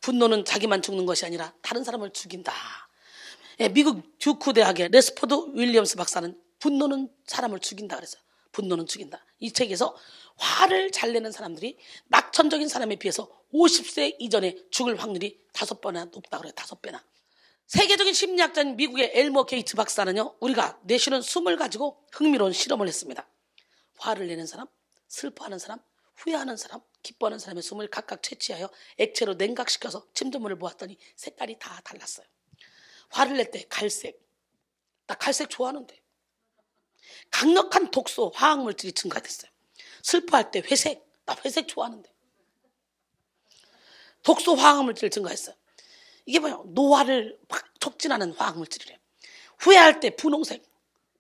분노는 자기만 죽는 것이 아니라 다른 사람을 죽인다. 미국 듀크 대학의 레스포드 윌리엄스 박사는 분노는 사람을 죽인다 그랬어요. 분노는 죽인다. 이 책에서 화를 잘 내는 사람들이 낙천적인 사람에 비해서 50세 이전에 죽을 확률이 5배나 높다 그래요. 5배나. 세계적인 심리학자인 미국의 엘머 게이츠 박사는요, 우리가 내쉬는 숨을 가지고 흥미로운 실험을 했습니다. 화를 내는 사람, 슬퍼하는 사람, 후회하는 사람, 기뻐하는 사람의 숨을 각각 채취하여 액체로 냉각시켜서 침전물을 모았더니 색깔이 다 달랐어요. 화를 낼 때 갈색, 나 갈색 좋아하는데. 강력한 독소, 화학물질이 증가됐어요. 슬퍼할 때 회색, 나 회색 좋아하는데. 독소, 화학물질 증가했어요. 이게 뭐예요? 노화를 막 촉진하는 화학물질이래요. 후회할 때 분홍색,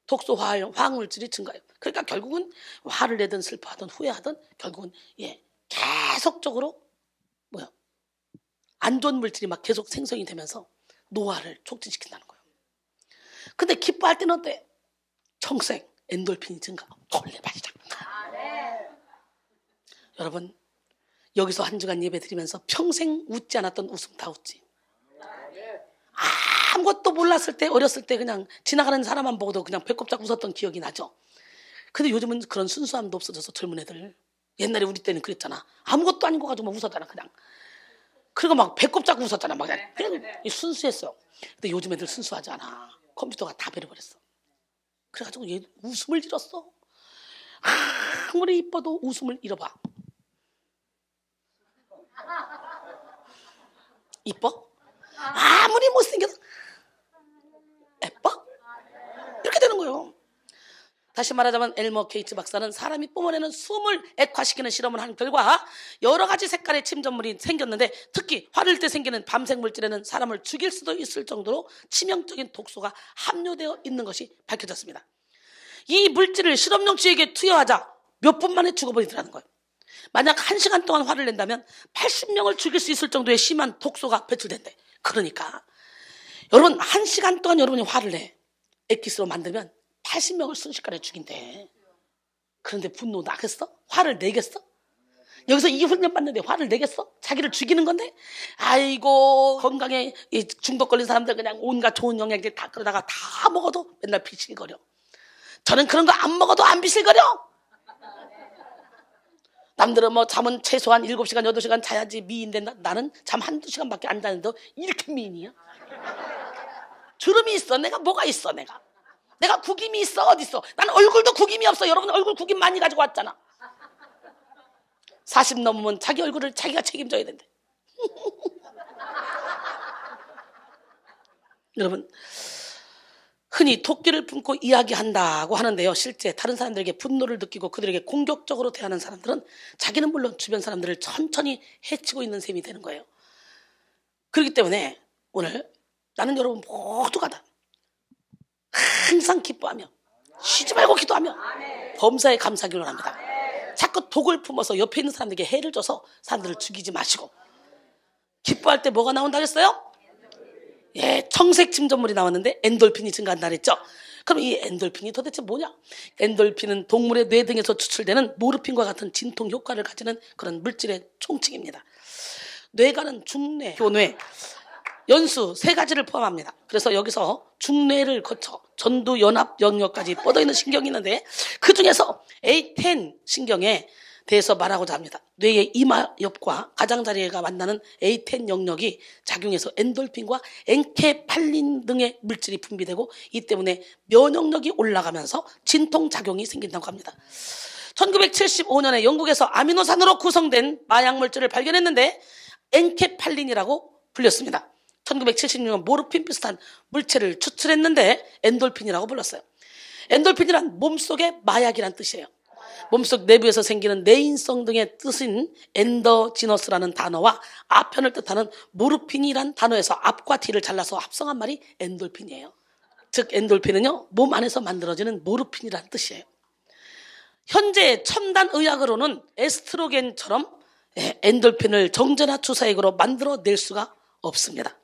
독소, 화학물질이 증가해요. 그러니까 결국은 화를 내든 슬퍼하든 후회하든 결국은 계속적으로 안 좋은 물질이 막 계속 생성이 되면서 노화를 촉진시킨다는 거예요. 근데 기뻐할 때는 어때? 청색, 엔돌핀이 증가, 설레발이다. 여러분, 여기서 한 주간 예배 드리면서 평생 웃지 않았던 웃음 다 웃지. 아무것도 몰랐을 때, 어렸을 때 그냥 지나가는 사람만 보고도 그냥 배꼽 잡고 웃었던 기억이 나죠. 근데 요즘은 그런 순수함도 없어져서 젊은 애들, 옛날에 우리 때는 그랬잖아. 아무것도 아닌 거 가지고 막 웃었잖아 그냥. 그리고 막 배꼽 잡고 웃었잖아. 막 그냥 순수했어. 근데 요즘 애들 순수하지 않아. 컴퓨터가 다 베려버렸어. 그래가지고 얘 웃음을 잃었어. 아무리 이뻐도 웃음을 잃어봐. 이뻐? 아무리 못생겨도 예뻐? 이렇게 되는 거예요. 다시 말하자면 엘머 게이츠 박사는 사람이 뿜어내는 숨을 액화시키는 실험을 한 결과 여러 가지 색깔의 침전물이 생겼는데 특히 화를 때 생기는 밤색 물질에는 사람을 죽일 수도 있을 정도로 치명적인 독소가 함유되어 있는 것이 밝혀졌습니다. 이 물질을 실험용 쥐에게 투여하자 몇 분 만에 죽어버리더라는 거예요. 만약 1시간 동안 화를 낸다면 80명을 죽일 수 있을 정도의 심한 독소가 배출된대. 그러니까 여러분 1시간 동안 여러분이 화를 내 액기스로 만들면 80명을 순식간에 죽인대. 그런데 분노 나겠어? 화를 내겠어? 여기서 이 훈련 받는데 화를 내겠어? 자기를 죽이는 건데? 아이고 건강에 중독 걸린 사람들 그냥 온갖 좋은 영양제 다 끌어다가 다 먹어도 맨날 비실거려. 저는 그런 거 안 먹어도 안 비실거려. 남들은 뭐 잠은 최소한 7시간 8시간 자야지 미인데 나는 잠 1-2시간밖에 안 자는데 이렇게 미인이야? 주름이 있어? 내가 뭐가 있어? 내가 구김이 있어? 어디 있어? 난 얼굴도 구김이 없어. 여러분 얼굴 구김 많이 가지고 왔잖아. 40 넘으면 자기 얼굴을 자기가 책임져야 된대. 여러분 흔히 토끼를 품고 이야기한다고 하는데요. 실제 다른 사람들에게 분노를 느끼고 그들에게 공격적으로 대하는 사람들은 자기는 물론 주변 사람들을 천천히 해치고 있는 셈이 되는 거예요. 그렇기 때문에 오늘 나는 여러분 모두가 다 항상 기뻐하며 쉬지 말고 기도하며 범사에 감사하기를 합니다. 자꾸 독을 품어서 옆에 있는 사람들에게 해를 줘서 사람들을 죽이지 마시고 기뻐할 때 뭐가 나온다 그랬어요? 청색 침전물이 나왔는데 엔돌핀이 증가한다 그랬죠? 그럼 이 엔돌핀이 도대체 뭐냐? 엔돌핀은 동물의 뇌 등에서 추출되는 모르핀과 같은 진통 효과를 가지는 그런 물질의 총칭입니다. 뇌가는 중뇌, 교뇌, 연수 3가지를 포함합니다. 그래서 여기서 중뇌를 거쳐 전두 연합 영역까지 뻗어있는 신경이 있는데 그 중에서 A10 신경에 대해서 말하고자 합니다. 뇌의 이마 옆과 가장자리가 만나는 A10 영역이 작용해서 엔돌핀과 엔케팔린 등의 물질이 분비되고 이 때문에 면역력이 올라가면서 진통작용이 생긴다고 합니다. 1975년에 영국에서 아미노산으로 구성된 마약물질을 발견했는데 엔케팔린이라고 불렸습니다. 1976년 모르핀 비슷한 물체를 추출했는데 엔돌핀이라고 불렀어요. 엔돌핀이란 몸속의 마약이란 뜻이에요. 몸속 내부에서 생기는 내인성 등의 뜻인 엔더지너스라는 단어와 아편을 뜻하는 모르핀이란 단어에서 앞과 뒤를 잘라서 합성한 말이 엔돌핀이에요. 즉 엔돌핀은요 몸 안에서 만들어지는 모르핀이라는 뜻이에요. 현재 첨단 의학으로는 에스트로겐처럼 엔돌핀을 정제나 주사액으로 만들어낼 수가 없습니다.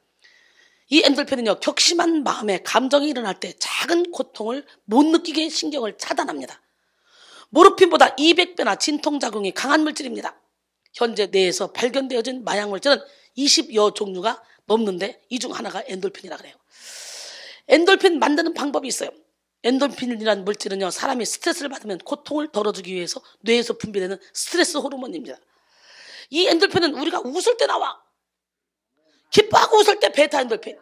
이 엔돌핀은요 격심한 마음에 감정이 일어날 때 작은 고통을 못 느끼게 신경을 차단합니다. 모르핀보다 200배나 진통작용이 강한 물질입니다. 현재 뇌에서 발견되어진 마약물질은 20여 종류가 넘는데 이 중 하나가 엔돌핀이라 그래요. 엔돌핀 만드는 방법이 있어요. 엔돌핀이라는 물질은요, 사람이 스트레스를 받으면 고통을 덜어주기 위해서 뇌에서 분비되는 스트레스 호르몬입니다. 이 엔돌핀은 우리가 웃을 때 나와. 기뻐하고 웃을 때 베타 엔돌핀.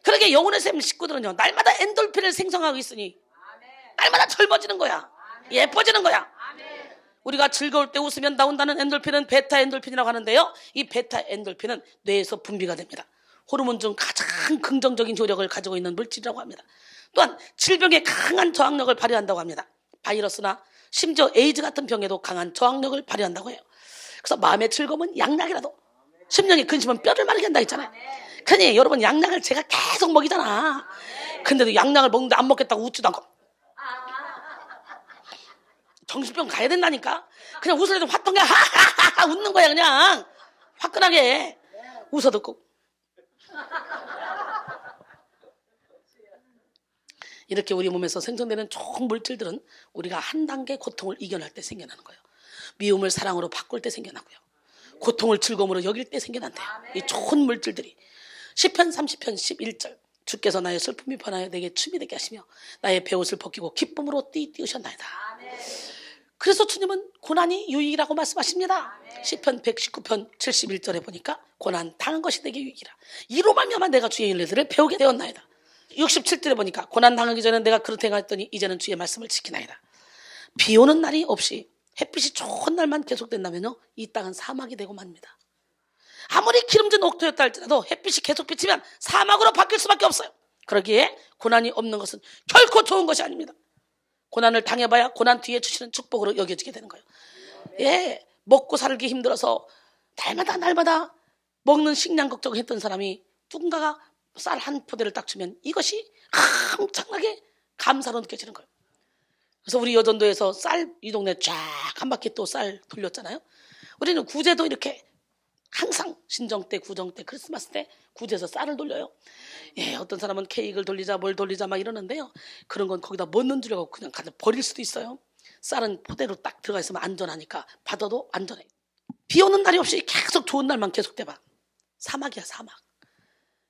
그러게 영혼의 샘 식구들은요, 날마다 엔돌핀을 생성하고 있으니 날마다 젊어지는 거야. 예뻐지는 거야. 우리가 즐거울 때 웃으면 나온다는 엔돌핀은 베타 엔돌핀이라고 하는데요, 이 베타 엔돌핀은 뇌에서 분비가 됩니다. 호르몬 중 가장 긍정적인 효력을 가지고 있는 물질이라고 합니다. 또한 질병에 강한 저항력을 발휘한다고 합니다. 바이러스나 심지어 에이즈 같은 병에도 강한 저항력을 발휘한다고 해요. 그래서 마음의 즐거움은 양약이라도, 심령의 근심은 뼈를 마르게 한다 했잖아요. 그러니 여러분, 양약을 제가 계속 먹이잖아. 근데도 양약을 먹는데 안 먹겠다고 웃지도 않고. 정신병 가야 된다니까. 그냥 웃을 때도 화통해 하하하하 웃는 거야. 그냥 화끈하게 웃어도 꼭. 이렇게 우리 몸에서 생성되는 좋은 물질들은 우리가 한 단계 고통을 이겨낼 때 생겨나는 거예요. 미움을 사랑으로 바꿀 때 생겨나고요, 고통을 즐거움으로 여길 때 생겨난대요. 이 좋은 물질들이. 시편 30편 11절, 주께서 나의 슬픔이 변하여 내게 춤이 되게 하시며 나의 베옷을 벗기고 기쁨으로 띠우셨나이다. 그래서 주님은 고난이 유익이라고 말씀하십니다. 시편 119편 71절에 보니까 고난 당한 것이 내게 유익이라. 이로 말미암아 내가 주의 윤례들을 배우게 되었나이다. 67절에 보니까 고난 당하기 전에 내가 그렇게 행하였더니 이제는 주의 말씀을 지키나이다. 비 오는 날이 없이 햇빛이 좋은 날만 계속된다면요, 이 땅은 사막이 되고 맙니다. 아무리 기름진 옥토였다 할지라도 햇빛이 계속 비치면 사막으로 바뀔 수밖에 없어요. 그러기에 고난이 없는 것은 결코 좋은 것이 아닙니다. 고난을 당해봐야 고난 뒤에 주시는 축복으로 여겨지게 되는 거예요. 예, 먹고 살기 힘들어서 날마다 먹는 식량 걱정했던 사람이 누군가가 쌀 한 포대를 딱 주면 이것이 엄청나게 감사로 느껴지는 거예요. 그래서 우리 여전도에서 쌀 이 동네 쫙 한 바퀴 또 쌀 돌렸잖아요. 우리는 구제도 이렇게 항상 신정 때, 구정 때, 크리스마스 때 구제에서 쌀을 돌려요. 예, 어떤 사람은 케이크를 돌리자, 뭘 돌리자 막 이러는데요, 그런 건 거기다 못 넣어주려고 그냥 가서 버릴 수도 있어요. 쌀은 포대로 딱 들어가 있으면 안전하니까 받아도 안전해. 비 오는 날이 없이 계속 좋은 날만 계속돼봐. 사막이야, 사막.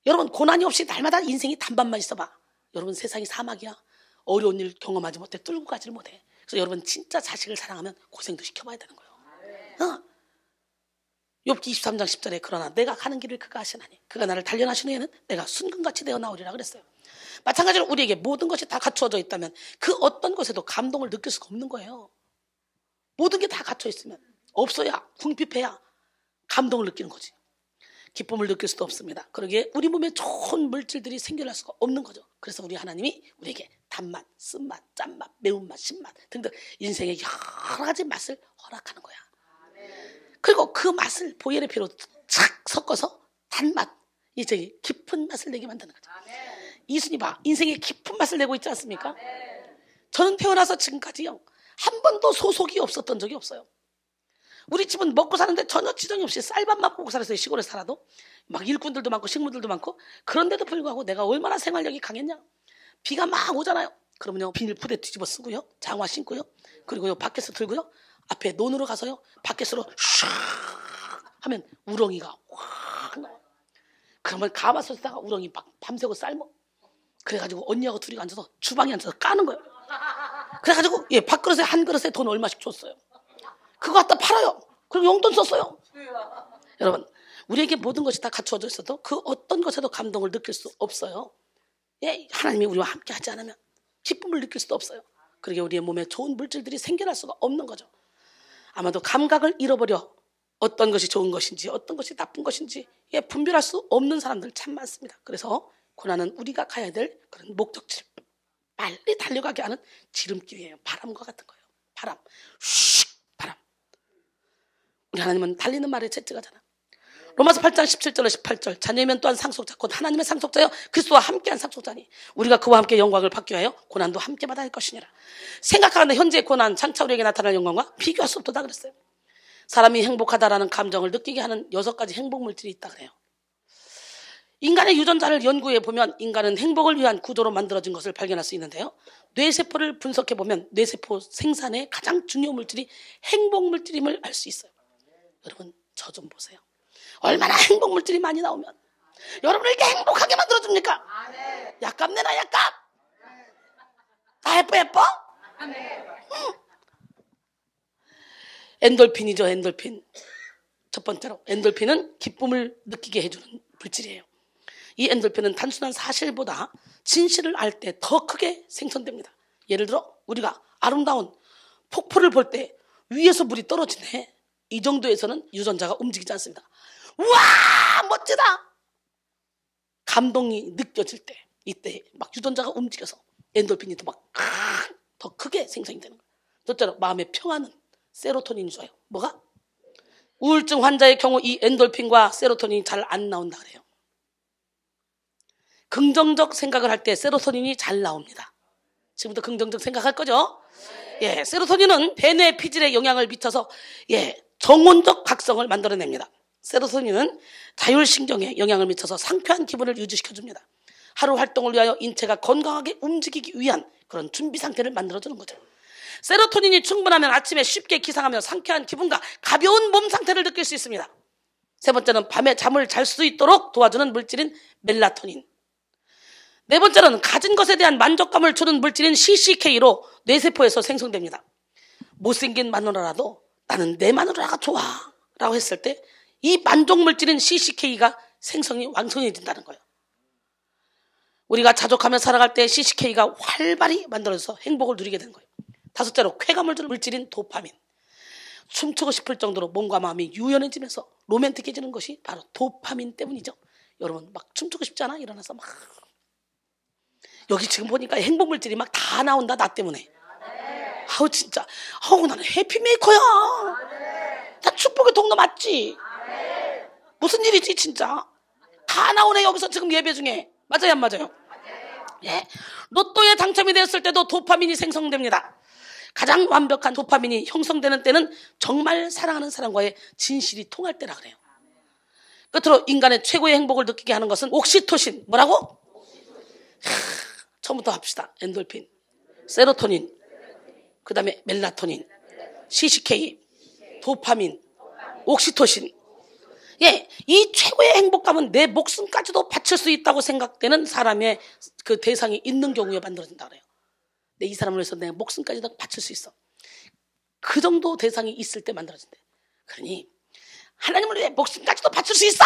여러분, 고난이 없이 날마다 인생이 단반만 있어봐. 여러분, 세상이 사막이야. 어려운 일 경험하지 못해, 뚫고 가지를 못해. 그래서 여러분, 진짜 자식을 사랑하면 고생도 시켜봐야 되는 거예요. 욥기 23장 10절에 그러나 내가 가는 길을 그가 아시나니 그가 나를 단련하신 후에는 내가 순금같이 되어 나오리라 그랬어요. 마찬가지로 우리에게 모든 것이 다 갖추어져 있다면 그 어떤 것에도 감동을 느낄 수가 없는 거예요. 모든 게 다 갖춰 있으면, 없어야, 궁핍해야 감동을 느끼는 거지. 기쁨을 느낄 수도 없습니다. 그러기에 우리 몸에 좋은 물질들이 생겨날 수가 없는 거죠. 그래서 우리 하나님이 우리에게 단맛, 쓴맛, 짠맛, 매운맛, 신맛 등등 인생의 여러 가지 맛을 허락하는 거야. 그리고 그 맛을 보혈의 피로 착 섞어서 단맛, 이제 깊은 맛을 내게 만드는 거죠. 이순이 봐, 인생의 깊은 맛을 내고 있지 않습니까? 저는 태어나서 지금까지요, 한 번도 소속이 없었던 적이 없어요. 우리 집은 먹고 사는데 전혀 지정이 없이 쌀밥만 먹고 살았어요. 시골에 살아도 막 일꾼들도 많고 식물들도 많고. 그런데도 불구하고 내가 얼마나 생활력이 강했냐. 비가 막 오잖아요. 그러면요, 비닐 푸대 뒤집어 쓰고요, 장화 신고요, 그리고요 밖에서 들고요, 앞에 논으로 가서요, 밖에서로 슉 하면 우렁이가 확 나와요. 그러면 가마솥에다가 우렁이 막 밤새고 삶어. 그래가지고 언니하고 둘이 앉아서 주방에 앉아서 까는 거예요. 그래가지고 예, 밥그릇에 한 그릇에 돈 얼마씩 줬어요. 그거 갖다 팔아요. 그리고 용돈 썼어요. 여러분, 우리에게 모든 것이 다 갖추어져 있어도 그 어떤 것에도 감동을 느낄 수 없어요. 예, 하나님이 우리와 함께 하지 않으면 기쁨을 느낄 수도 없어요. 그러게 우리의 몸에 좋은 물질들이 생겨날 수가 없는 거죠. 아마도 감각을 잃어버려 어떤 것이 좋은 것인지 어떤 것이 나쁜 것인지 예, 분별할 수 없는 사람들 참 많습니다. 그래서 고난은 우리가 가야 될 그런 목적지, 빨리 달려가게 하는 지름길이에요. 바람과 같은 거예요. 바람, 슉, 바람. 우리 하나님은 달리는 말에 채찍하잖아. 로마서 8장 17절로 18절, 자녀이면 또한 상속자, 곧 하나님의 상속자여 그리스도와 함께한 상속자니 우리가 그와 함께 영광을 받기 위하여 고난도 함께 받아야 할 것이니라. 생각하는데 현재의 고난, 장차 우리에게 나타날 영광과 비교할 수 없다 그랬어요. 사람이 행복하다라는 감정을 느끼게 하는 6가지 행복 물질이 있다 그래요. 인간의 유전자를 연구해 보면 인간은 행복을 위한 구조로 만들어진 것을 발견할 수 있는데요, 뇌세포를 분석해 보면 뇌세포 생산의 가장 중요한 물질이 행복 물질임을 알 수 있어요. 여러분, 저 좀 보세요. 얼마나 행복 물질이 많이 나오면 여러분을 이렇게 행복하게 만들어줍니까? 약값 내놔, 약값. 다 예뻐? 엔돌핀이죠, 엔돌핀. 첫 번째로 엔돌핀은 기쁨을 느끼게 해주는 물질이에요. 이 엔돌핀은 단순한 사실보다 진실을 알 때 더 크게 생성됩니다. 예를 들어 우리가 아름다운 폭포를 볼 때 위에서 물이 떨어지네. 이 정도에서는 유전자가 움직이지 않습니다. 우와, 멋지다! 감동이 느껴질 때, 이때 막 유전자가 움직여서 엔돌핀이 더 크게 생성이 되는 거예요. 첫째로 마음의 평안은 세로토닌이 좋아요. 뭐가? 우울증 환자의 경우 이 엔돌핀과 세로토닌이 잘 안 나온다 그래요. 긍정적 생각을 할 때 세로토닌이 잘 나옵니다. 지금부터 긍정적 생각할 거죠? 예, 세로토닌은 배뇌 피질에 영향을 미쳐서 정혼적 각성을 만들어냅니다. 세로토닌은 자율신경에 영향을 미쳐서 상쾌한 기분을 유지시켜줍니다. 하루 활동을 위하여 인체가 건강하게 움직이기 위한 그런 준비 상태를 만들어주는 거죠. 세로토닌이 충분하면 아침에 쉽게 기상하며 상쾌한 기분과 가벼운 몸 상태를 느낄 수 있습니다. 세 번째는 밤에 잠을 잘 수 있도록 도와주는 물질인 멜라토닌. 네 번째는 가진 것에 대한 만족감을 주는 물질인 CCK로 뇌세포에서 생성됩니다. 못생긴 마누라라도 나는 내 마누라가 좋아 라고 했을 때 이 만족 물질인 CCK가 생성이 왕성해진다는 거예요. 우리가 자족하며 살아갈 때 CCK가 활발히 만들어져서 행복을 누리게 되는 거예요. 다섯째로 쾌감을 주는 물질인 도파민. 춤추고 싶을 정도로 몸과 마음이 유연해지면서 로맨틱해지는 것이 바로 도파민 때문이죠. 여러분 막 춤추고 싶지 않아? 일어나서 막 여기 지금 보니까 행복 물질이 막 다 나온다, 나 때문에. 아우 진짜 나는 해피메이커야. 나 축복의 통로 맞지? 무슨 일이지 진짜. 다 나오네 여기서 지금 예배 중에. 맞아요 안 맞아요? 예. 로또에 당첨이 되었을 때도 도파민이 생성됩니다. 가장 완벽한 도파민이 형성되는 때는 정말 사랑하는 사람과의 진실이 통할 때라 그래요. 끝으로 인간의 최고의 행복을 느끼게 하는 것은 옥시토신. 뭐라고? 처음부터 합시다. 엔돌핀, 세로토닌, 그 다음에 멜라토닌, CCK, 도파민, 옥시토신. 예, 이 최고의 행복감은 내 목숨까지도 바칠 수 있다고 생각되는 사람의 그 대상이 있는 경우에 만들어진다 그래요. 이 사람을 위해서 내 목숨까지도 바칠 수 있어. 그 정도 대상이 있을 때 만들어진대. 그러니 하나님을 위해 목숨까지도 바칠 수 있어.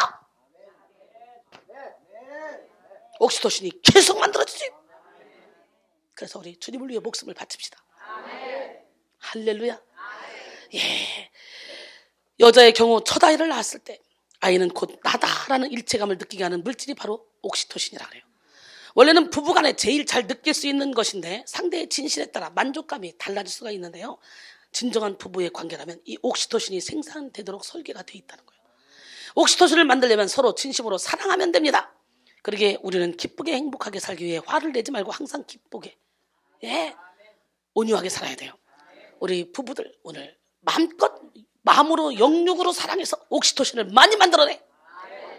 옥시토신이 계속 만들어지지. 그래서 우리 주님을 위해 목숨을 바칩시다. 할렐루야. 예. 여자의 경우 첫 아이를 낳았을 때 아이는 곧 나다라는 일체감을 느끼게 하는 물질이 바로 옥시토신이라 그래요. 원래는 부부간에 제일 잘 느낄 수 있는 것인데 상대의 진실에 따라 만족감이 달라질 수가 있는데요. 진정한 부부의 관계라면 이 옥시토신이 생산되도록 설계가 되어 있다는 거예요. 옥시토신을 만들려면 서로 진심으로 사랑하면 됩니다. 그러기에 우리는 기쁘게 행복하게 살기 위해 화를 내지 말고 항상 기쁘게, 온유하게 살아야 돼요. 우리 부부들 오늘 마음껏 마음으로 영육으로 사랑해서 옥시토신을 많이 만들어내.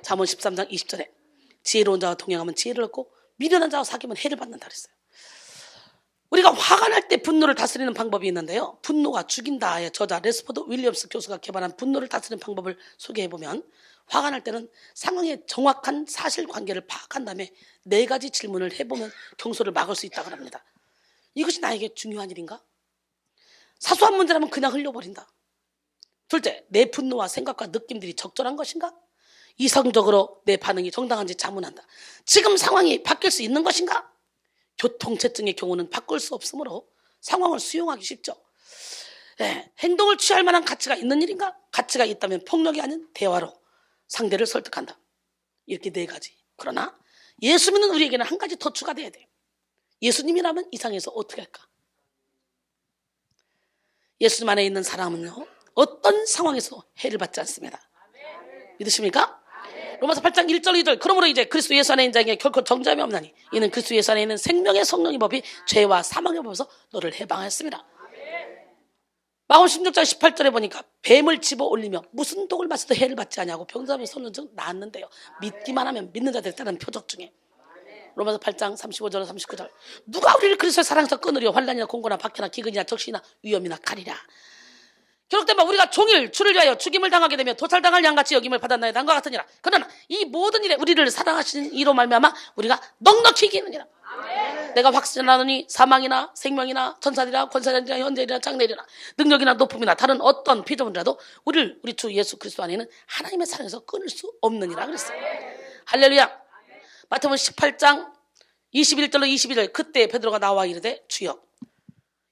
잠언 13장 20절에 지혜로운 자와 동행하면 지혜를 얻고 미련한 자와 사귀면 해를 받는다 그랬어요. 우리가 화가 날 때 분노를 다스리는 방법이 있는데요. 분노가 죽인다의 저자 레스포드 윌리엄스 교수가 개발한 분노를 다스리는 방법을 소개해보면 화가 날 때는 상황의 정확한 사실관계를 파악한 다음에 4가지 질문을 해보면 경솔을 막을 수 있다고 합니다. 이것이 나에게 중요한 일인가? 사소한 문제라면 그냥 흘려버린다. 둘째, 내 분노와 생각과 느낌들이 적절한 것인가? 이성적으로 내 반응이 정당한지 자문한다. 지금 상황이 바뀔 수 있는 것인가? 교통체증의 경우는 바꿀 수 없으므로 상황을 수용하기 쉽죠. 행동을 취할 만한 가치가 있는 일인가? 가치가 있다면 폭력이 아닌 대화로 상대를 설득한다. 이렇게 4가지. 그러나 예수 믿는 우리에게는 한 가지 더 추가돼야 돼요. 예수님이라면 이 상에서 어떻게 할까? 예수님 안에 있는 사람은요, 어떤 상황에서도 해를 받지 않습니다. 믿으십니까? 로마서 8장 1절 2절. 그러므로 이제 그리스도 예수 안에 있는 자에게 결코 정죄함이 없나니 이는 그리스도 예수 안에 있는 생명의 성령의 법이 죄와 사망의 법에서 너를 해방하였습니다. 마음 16장 18절에 보니까 뱀을 집어 올리며 무슨 독을 마셔도 해를 받지 아니하고 병자의 손은 즉 나았는데요. 믿기만 하면 믿는 자들에 따른 표적 중에 로마서 8장 35절 39절. 누가 우리를 그리스도의 사랑에서 끊으려 환난이나 공고나 박해나 기근이나 적시나 위험이나 칼이라. 기록된 바 우리가 종일 주를 위하여 죽임을 당하게 되며 도살당할 양같이 여김을 받았나이다 한과 같으니라. 그러나 이 모든 일에 우리를 사랑하시는 이로 말미암아 우리가 넉넉히 이기느니라. 내가 확신하노니 사망이나 생명이나 천사들이나 권사들이나 현재이나 장래이나 능력이나 높음이나 다른 어떤 피조물이라도 우리 주 예수 그리스도 안에는 하나님의 사랑에서 끊을 수 없느니라 그랬어요. 할렐루야. 마태복음 18장 21절로 22절 그때 베드로가 나와 이르되 주여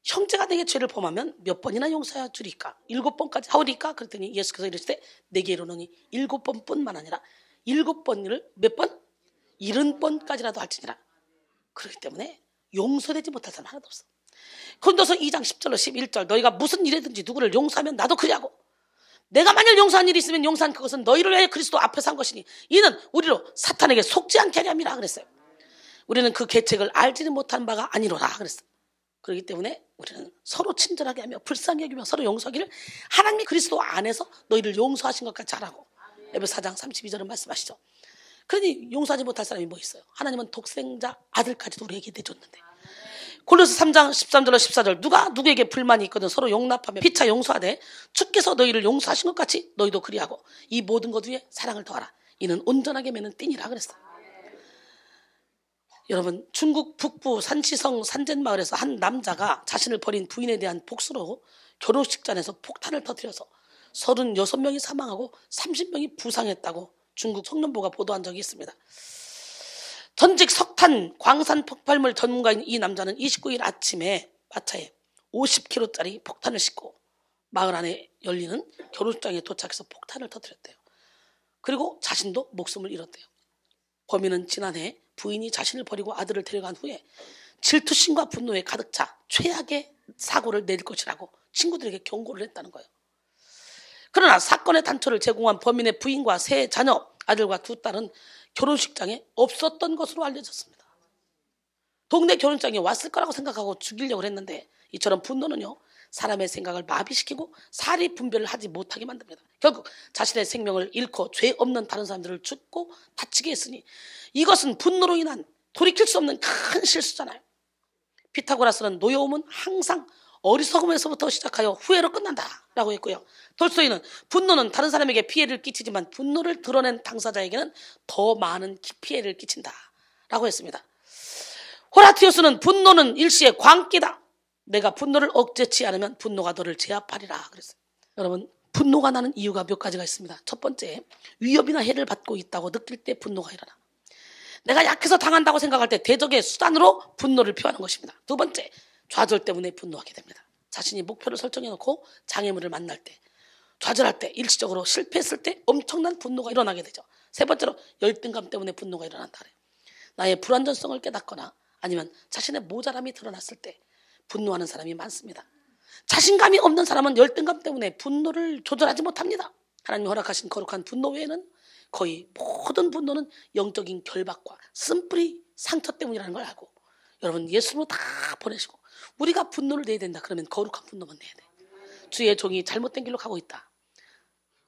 형제가 내게 죄를 범하면 몇 번이나 용서해 주리까? 7번까지 하오리까? 그랬더니 예수께서 이르시되 내게 이르노니 7번뿐만 아니라 7번을 몇 번? 70번까지라도 할지니라. 그렇기 때문에 용서되지 못할 사람 하나도 없어. 고린도서 2장 10절로 11절 너희가 무슨 일이든지 누구를 용서하면 나도 그리하고 내가 만일 용서한 일이 있으면 용서한 그것은 너희를 위하여 그리스도 앞에서 한 것이니 이는 우리로 사탄에게 속지 않게 하려 함이라 그랬어요. 우리는 그 계책을 알지는 못한 바가 아니로라 그랬어요. 그렇기 때문에 우리는 서로 친절하게 하며 불쌍히 여기며 서로 용서하기를 하나님이 그리스도 안에서 너희를 용서하신 것 같이 하라고 에베소 4장 32절은 말씀하시죠. 그러니 용서하지 못할 사람이 뭐 있어요? 하나님은 독생자 아들까지도 우리에게 내줬는데. 골로새 3장 13절로 14절 누가 누구에게 불만이 있거든 서로 용납하며 피차 용서하되 주께서 너희를 용서하신 것 같이 너희도 그리하고 이 모든 것 위에 사랑을 더하라. 이는 온전하게 매는 띠니라 그랬어요. 여러분 중국 북부 산시성 산젠마을에서 한 남자가 자신을 버린 부인에 대한 복수로 결혼식장에서 폭탄을 터뜨려서 36명이 사망하고 30명이 부상했다고 중국 청년보가 보도한 적이 있습니다. 전직 석탄 광산 폭발물 전문가인 이 남자는 29일 아침에 마차에 50kg짜리 폭탄을 싣고 마을 안에 열리는 결혼식장에 도착해서 폭탄을 터뜨렸대요. 그리고 자신도 목숨을 잃었대요. 범인은 지난해 부인이 자신을 버리고 아들을 데려간 후에 질투심과 분노에 가득 차 최악의 사고를 낼 것이라고 친구들에게 경고를 했다는 거예요. 그러나 사건의 단초를 제공한 범인의 부인과 세 자녀, 아들과 두 딸은 결혼식장에 없었던 것으로 알려졌습니다. 동네 결혼식장에 왔을 거라고 생각하고 죽이려고 했는데 이처럼 분노는요 사람의 생각을 마비시키고 사리 분별을 하지 못하게 만듭니다. 결국 자신의 생명을 잃고 죄 없는 다른 사람들을 죽고 다치게 했으니 이것은 분노로 인한 돌이킬 수 없는 큰 실수잖아요. 피타고라스는 노여움은 항상 어리석음에서부터 시작하여 후회로 끝난다라고 했고요. 돌스토이는 분노는 다른 사람에게 피해를 끼치지만 분노를 드러낸 당사자에게는 더 많은 피해를 끼친다라고 했습니다. 호라티우스는 분노는 일시의 광기다. 내가 분노를 억제치 않으면 분노가 너를 제압하리라 그랬어요. 여러분 분노가 나는 이유가 몇 가지가 있습니다. 첫 번째, 위협이나 해를 받고 있다고 느낄 때 분노가 일어나. 내가 약해서 당한다고 생각할 때 대적의 수단으로 분노를 표하는 것입니다. 두 번째, 좌절 때문에 분노하게 됩니다. 자신이 목표를 설정해놓고 장애물을 만날 때, 좌절할 때, 일시적으로 실패했을 때 엄청난 분노가 일어나게 되죠. 세 번째로 열등감 때문에 분노가 일어난다 그래요. 나의 불완전성을 깨닫거나 아니면 자신의 모자람이 드러났을 때 분노하는 사람이 많습니다. 자신감이 없는 사람은 열등감 때문에 분노를 조절하지 못합니다. 하나님이 허락하신 거룩한 분노 외에는 거의 모든 분노는 영적인 결박과 쓴뿌리 상처 때문이라는 걸 알고 여러분 예수로 다 보내시고 우리가 분노를 내야 된다. 그러면 거룩한 분노만 내야 돼. 주의 종이 잘못된 길로 가고 있다.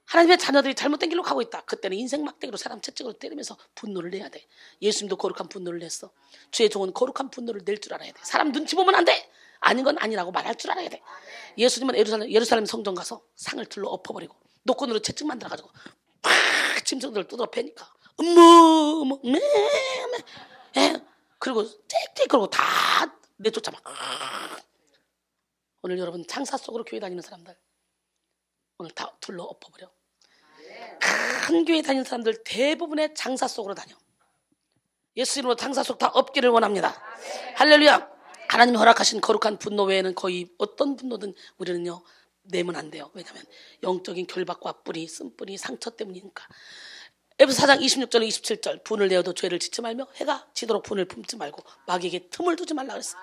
하나님의 자녀들이 잘못된 길로 가고 있다. 그때는 인생 막대기로 사람 채찍으로 때리면서 분노를 내야 돼. 예수님도 거룩한 분노를 냈어. 주의 종은 거룩한 분노를 낼 줄 알아야 돼. 사람 눈치 보면 안 돼. 아닌 건 아니라고 말할 줄 알아야 돼. 예수님은 예루살렘 성전 가서 상을 틀로 엎어버리고 노끈으로 채찍 만들어가지고 팍 짐승들을 뜯어 패니까 그리고 짹짹 그러고 다 내쫓아 막. 오늘 여러분 장사 속으로 교회 다니는 사람들 오늘 다 둘러 엎어버려. 큰 교회 다니는 사람들 대부분의 장사 속으로 다녀. 예수님으로 장사 속 다 엎기를 원합니다. 할렐루야. 하나님이 허락하신 거룩한 분노 외에는 거의 어떤 분노든 우리는요 내면 안 돼요. 왜냐하면 영적인 결박과 뿌리, 쓴뿌리, 상처 때문이니까. 에베소 4장 26절 27절 분을 내어도 죄를 짓지 말며 해가 지도록 분을 품지 말고 마귀에게 틈을 두지 말라 그랬어.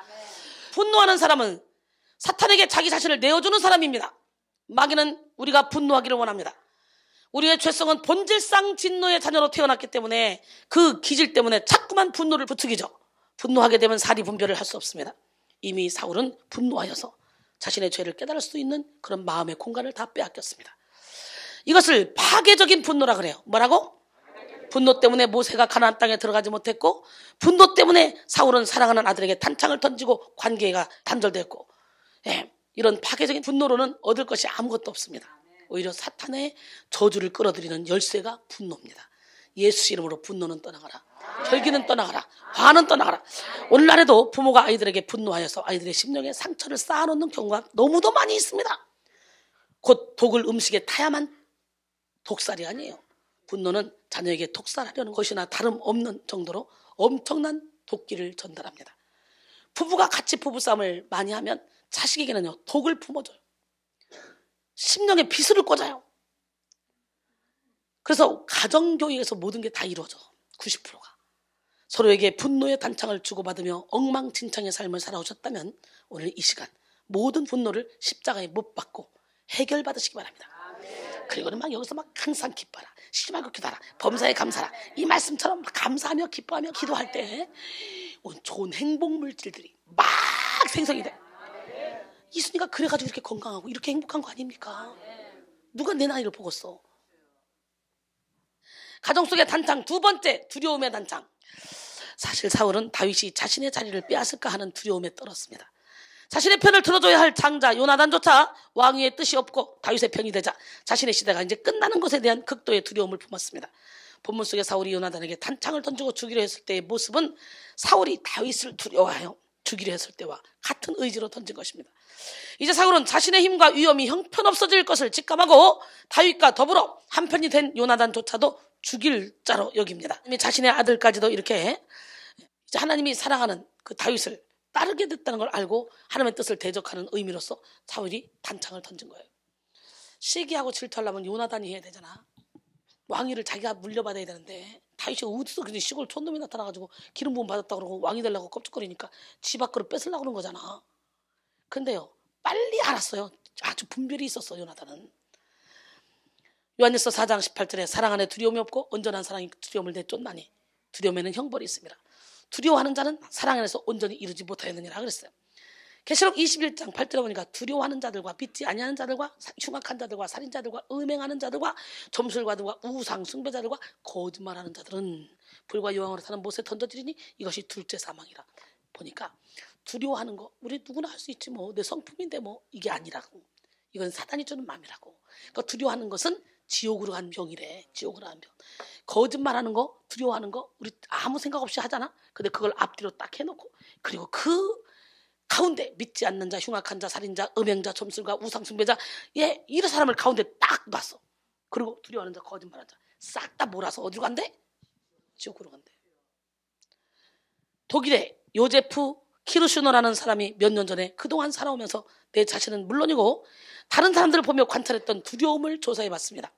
분노하는 사람은 사탄에게 자기 자신을 내어주는 사람입니다. 마귀는 우리가 분노하기를 원합니다. 우리의 죄성은 본질상 진노의 자녀로 태어났기 때문에 그 기질 때문에 자꾸만 분노를 부추기죠. 분노하게 되면 사리 분별을 할 수 없습니다. 이미 사울은 분노하여서 자신의 죄를 깨달을 수 있는 그런 마음의 공간을 다 빼앗겼습니다. 이것을 파괴적인 분노라 그래요. 뭐라고? 분노 때문에 모세가 가나안 땅에 들어가지 못했고 분노 때문에 사울은 사랑하는 아들에게 단창을 던지고 관계가 단절됐고 이런 파괴적인 분노로는 얻을 것이 아무것도 없습니다. 오히려 사탄의 저주를 끌어들이는 열쇠가 분노입니다. 예수 이름으로 분노는 떠나가라. 혈기는 떠나가라. 화는 떠나가라. 오늘날에도 부모가 아이들에게 분노하여서 아이들의 심령에 상처를 쌓아놓는 경우가 너무도 많이 있습니다. 곧 독을 음식에 타야만 독살이 아니에요. 분노는 자녀에게 독살하려는 것이나 다름없는 정도로 엄청난 독기를 전달합니다. 부부가 같이 부부싸움을 많이 하면 자식에게는요, 독을 품어줘요. 심령에 비수를 꽂아요. 그래서 가정교육에서 모든 게 다 이루어져. 90%가. 서로에게 분노의 단창을 주고받으며 엉망진창의 삶을 살아오셨다면 오늘 이 시간 모든 분노를 십자가에 못 박고 해결받으시기 바랍니다. 그리고는 막 여기서 막 항상 기뻐라, 심하고 기도하라, 범사에 감사라, 이 말씀처럼 감사하며 기뻐하며 기도할 때 좋은 행복물질들이 막 생성이 돼. 이순이가 그래가지고 이렇게 건강하고 이렇게 행복한 거 아닙니까? 누가 내 나이를 보겠어? 가정 속의 단창 두 번째, 두려움의 단창. 사실 사울은 다윗이 자신의 자리를 빼앗을까 하는 두려움에 떨었습니다. 자신의 편을 들어줘야 할 장자 요나단조차 왕위의 뜻이 없고 다윗의 편이 되자 자신의 시대가 이제 끝나는 것에 대한 극도의 두려움을 품었습니다. 본문 속에 사울이 요나단에게 단창을 던지고 죽이려 했을 때의 모습은 사울이 다윗을 두려워하여 죽이려 했을 때와 같은 의지로 던진 것입니다. 이제 사울은 자신의 힘과 위엄이 형편없어질 것을 직감하고 다윗과 더불어 한편이 된 요나단조차도 죽일 자로 여깁니다. 자신의 아들까지도 이렇게 이제 하나님이 사랑하는 그 다윗을 따르게 됐다는 걸 알고 하나님의 뜻을 대적하는 의미로서 사울이 단창을 던진 거예요. 시기하고 질투하려면 요나단이 해야 되잖아. 왕위를 자기가 물려받아야 되는데 다윗이 어디서 그냥 시골 촌놈이 나타나가지고 기름 부음 받았다고 그러고 왕이 되려고 껍죽거리니까 집 밖으로 뺏으려고 그런 거잖아. 근데요, 빨리 알았어요. 아주 분별이 있었어, 요나단은. 요한일서 4장 18절에 사랑 안에 두려움이 없고 온전한 사랑이 두려움을 내쫓나니 두려움에는 형벌이 있습니다. 두려워하는 자는 사랑 안에서 온전히 이루지 못하였느니라 그랬어요. 계시록 21장 8절에 보니까 두려워하는 자들과 믿지 아니하는 자들과 흉악한 자들과 살인자들과 음행하는 자들과 점술가들과 우상 숭배자들과 거짓말하는 자들은 불과 여왕으로 사는 못에 던져지리니 이것이 둘째 사망이라. 보니까 두려워하는 거 우리 누구나 할 수 있지 뭐, 내 성품인데 뭐, 이게 아니라고. 이건 사단이 주는 마음이라고. 그러니까 두려워하는 것은 지옥으로 간 병이래. 지옥으로 간 병. 거짓말하는 거, 두려워하는 거 우리 아무 생각 없이 하잖아. 근데 그걸 앞뒤로 딱 해놓고 그리고 그 가운데 믿지 않는 자, 흉악한 자, 살인자, 음행자, 점술가, 우상숭배자, 이런 사람을 가운데 딱 놨어. 그리고 두려워하는 자, 거짓말하는 자 싹 다 몰아서 어디로 간대? 지옥으로 간대. 독일의 요제프 키르슈너라는 사람이 몇 년 전에 그동안 살아오면서 내 자신은 물론이고 다른 사람들을 보며 관찰했던 두려움을 조사해봤습니다.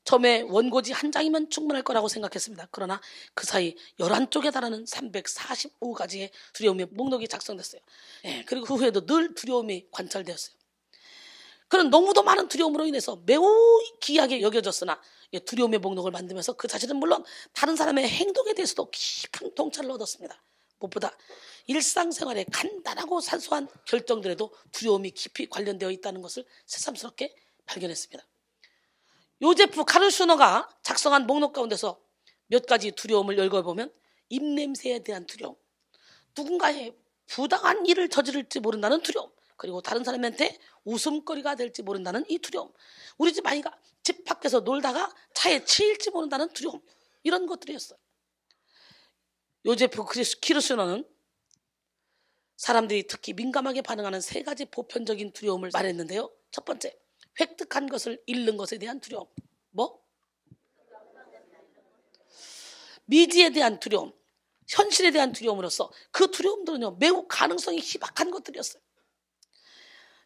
처음에 원고지 한 장이면 충분할 거라고 생각했습니다. 그러나 그 사이 11쪽에 달하는 345가지의 두려움의 목록이 작성됐어요. 그리고 그 후에도 늘 두려움이 관찰되었어요. 그런 너무도 많은 두려움으로 인해서 매우 귀하게 여겨졌으나 두려움의 목록을 만들면서 그 자신은 물론 다른 사람의 행동에 대해서도 깊은 통찰을 얻었습니다. 무엇보다 일상생활에 간단하고 사소한 결정들에도 두려움이 깊이 관련되어 있다는 것을 새삼스럽게 발견했습니다. 요제프 카르슈너가 작성한 목록 가운데서 몇 가지 두려움을 열거해보면 입냄새에 대한 두려움, 누군가의 부당한 일을 저지를지 모른다는 두려움, 그리고 다른 사람한테 웃음거리가 될지 모른다는 이 두려움, 우리 집 아이가 집 밖에서 놀다가 차에 치일지 모른다는 두려움, 이런 것들이었어요. 요제프 키르슈너는 사람들이 특히 민감하게 반응하는 3가지 보편적인 두려움을 말했는데요. 첫 번째, 획득한 것을 잃는 것에 대한 두려움. 뭐? 미지에 대한 두려움, 현실에 대한 두려움으로서 그 두려움들은요, 매우 가능성이 희박한 것들이었어요.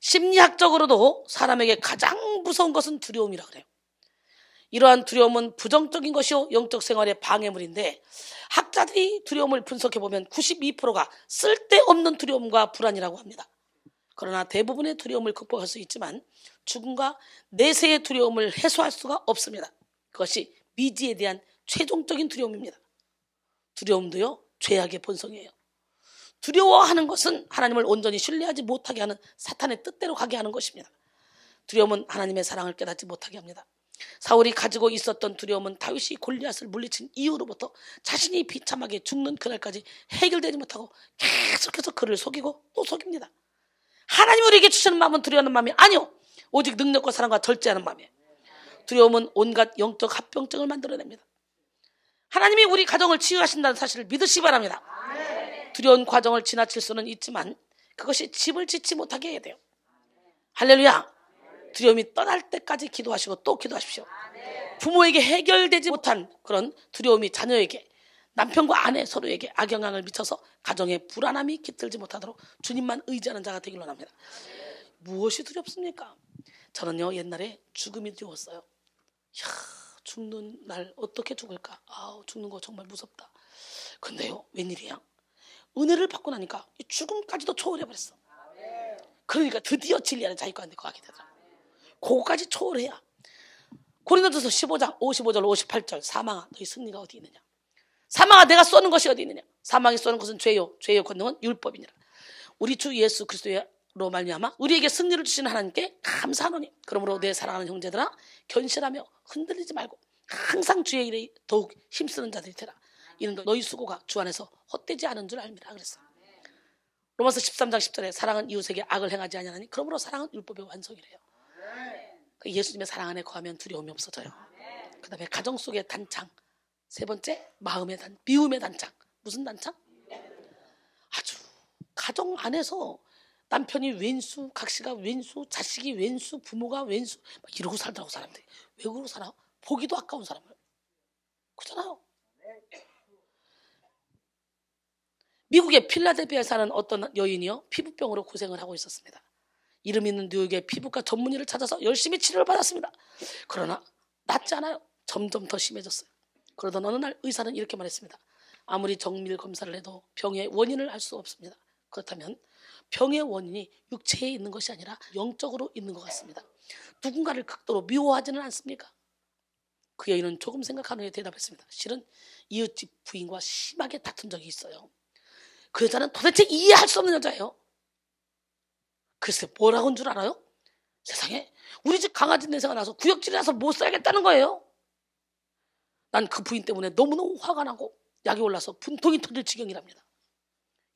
심리학적으로도 사람에게 가장 무서운 것은 두려움이라 그래요. 이러한 두려움은 부정적인 것이요 영적 생활의 방해물인데 학자들이 두려움을 분석해보면 92%가 쓸데없는 두려움과 불안이라고 합니다. 그러나 대부분의 두려움을 극복할 수 있지만 죽음과 내세의 두려움을 해소할 수가 없습니다. 그것이 미지에 대한 최종적인 두려움입니다. 두려움도요, 죄악의 본성이에요. 두려워하는 것은 하나님을 온전히 신뢰하지 못하게 하는 사탄의 뜻대로 가게 하는 것입니다. 두려움은 하나님의 사랑을 깨닫지 못하게 합니다. 사울이 가지고 있었던 두려움은 다윗이 골리앗을 물리친 이후로부터 자신이 비참하게 죽는 그날까지 해결되지 못하고 계속해서 그를 속이고 또 속입니다. 하나님이 우리에게 주시는 마음은 두려워하는 마음이 아니요, 오직 능력과 사랑과 절제하는 마음이에요. 두려움은 온갖 영적 합병증을 만들어냅니다. 하나님이 우리 가정을 치유하신다는 사실을 믿으시기 바랍니다. 두려운 과정을 지나칠 수는 있지만 그것이 집을 짓지 못하게 해야 돼요. 할렐루야. 두려움이 떠날 때까지 기도하시고 또 기도하십시오. 부모에게 해결되지 못한 그런 두려움이 자녀에게, 남편과 아내 서로에게 악영향을 미쳐서 가정에 불안함이 깃들지 못하도록 주님만 의지하는 자가 되기를 원합니다. 무엇이 두렵습니까? 저는요, 옛날에 죽음이 두려웠어요. 죽는 날 어떻게 죽을까? 죽는 거 정말 무섭다. 근데요, 웬일이야? 은혜를 받고 나니까 이 죽음까지도 초월해버렸어. 그러니까 드디어 진리 안에 자기가 가게 되더라. 그거까지 초월해야. 고린도전서 15장 55절 58절, 사망아 너희 승리가 어디 있느냐? 사망아 내가 쏘는 것이 어디 있느냐? 사망이 쏘는 것은 죄요, 죄의 권능은 율법이니라. 우리 주 예수 그리스도로 말미암아 우리에게 승리를 주시는 하나님께 감사하노니, 그러므로 내 사랑하는 형제들아 견실하며 흔들리지 말고 항상 주의 일에 더욱 힘쓰는 자들이 되라. 이는 너희 수고가 주 안에서 헛되지 않은 줄 알미라 그랬어요. 로마서 13장 10절에 사랑은 이웃에게 악을 행하지 아니하나니 그러므로 사랑은 율법의 완성이래요. 예수님의 사랑 안에 거하면 두려움이 없어져요. 그 다음에 가정 속의 단창, 세 번째 미움의 단창. 무슨 단창? 아주 가정 안에서 남편이 왼수, 각시가 왼수, 자식이 왼수, 부모가 왼수 막 이러고 살더라고. 사람들이 왜 그러고 살아? 보기도 아까운 사람을. 그렇잖아요. 미국의 필라델피아에 사는 어떤 여인이요, 피부병으로 고생을 하고 있었습니다. 이름 있는 뉴욕의 피부과 전문의를 찾아서 열심히 치료를 받았습니다. 그러나 낫지 않아요. 점점 더 심해졌어요. 그러던 어느 날 의사는 이렇게 말했습니다. 아무리 정밀 검사를 해도 병의 원인을 알 수 없습니다. 그렇다면 병의 원인이 육체에 있는 것이 아니라 영적으로 있는 것 같습니다. 누군가를 극도로 미워하지는 않습니까? 그 여인은 조금 생각한 후에 대답했습니다. 실은 이웃집 부인과 심하게 다툰 적이 있어요. 그 여자는 도대체 이해할 수 없는 여자예요. 글쎄 뭐라고 한 줄 알아요? 세상에, 우리 집 강아지 냄새가 나서 구역질이 나서 못 살겠다는 거예요. 난 그 부인 때문에 너무너무 화가 나고 약이 올라서 분통이 터질 지경이랍니다.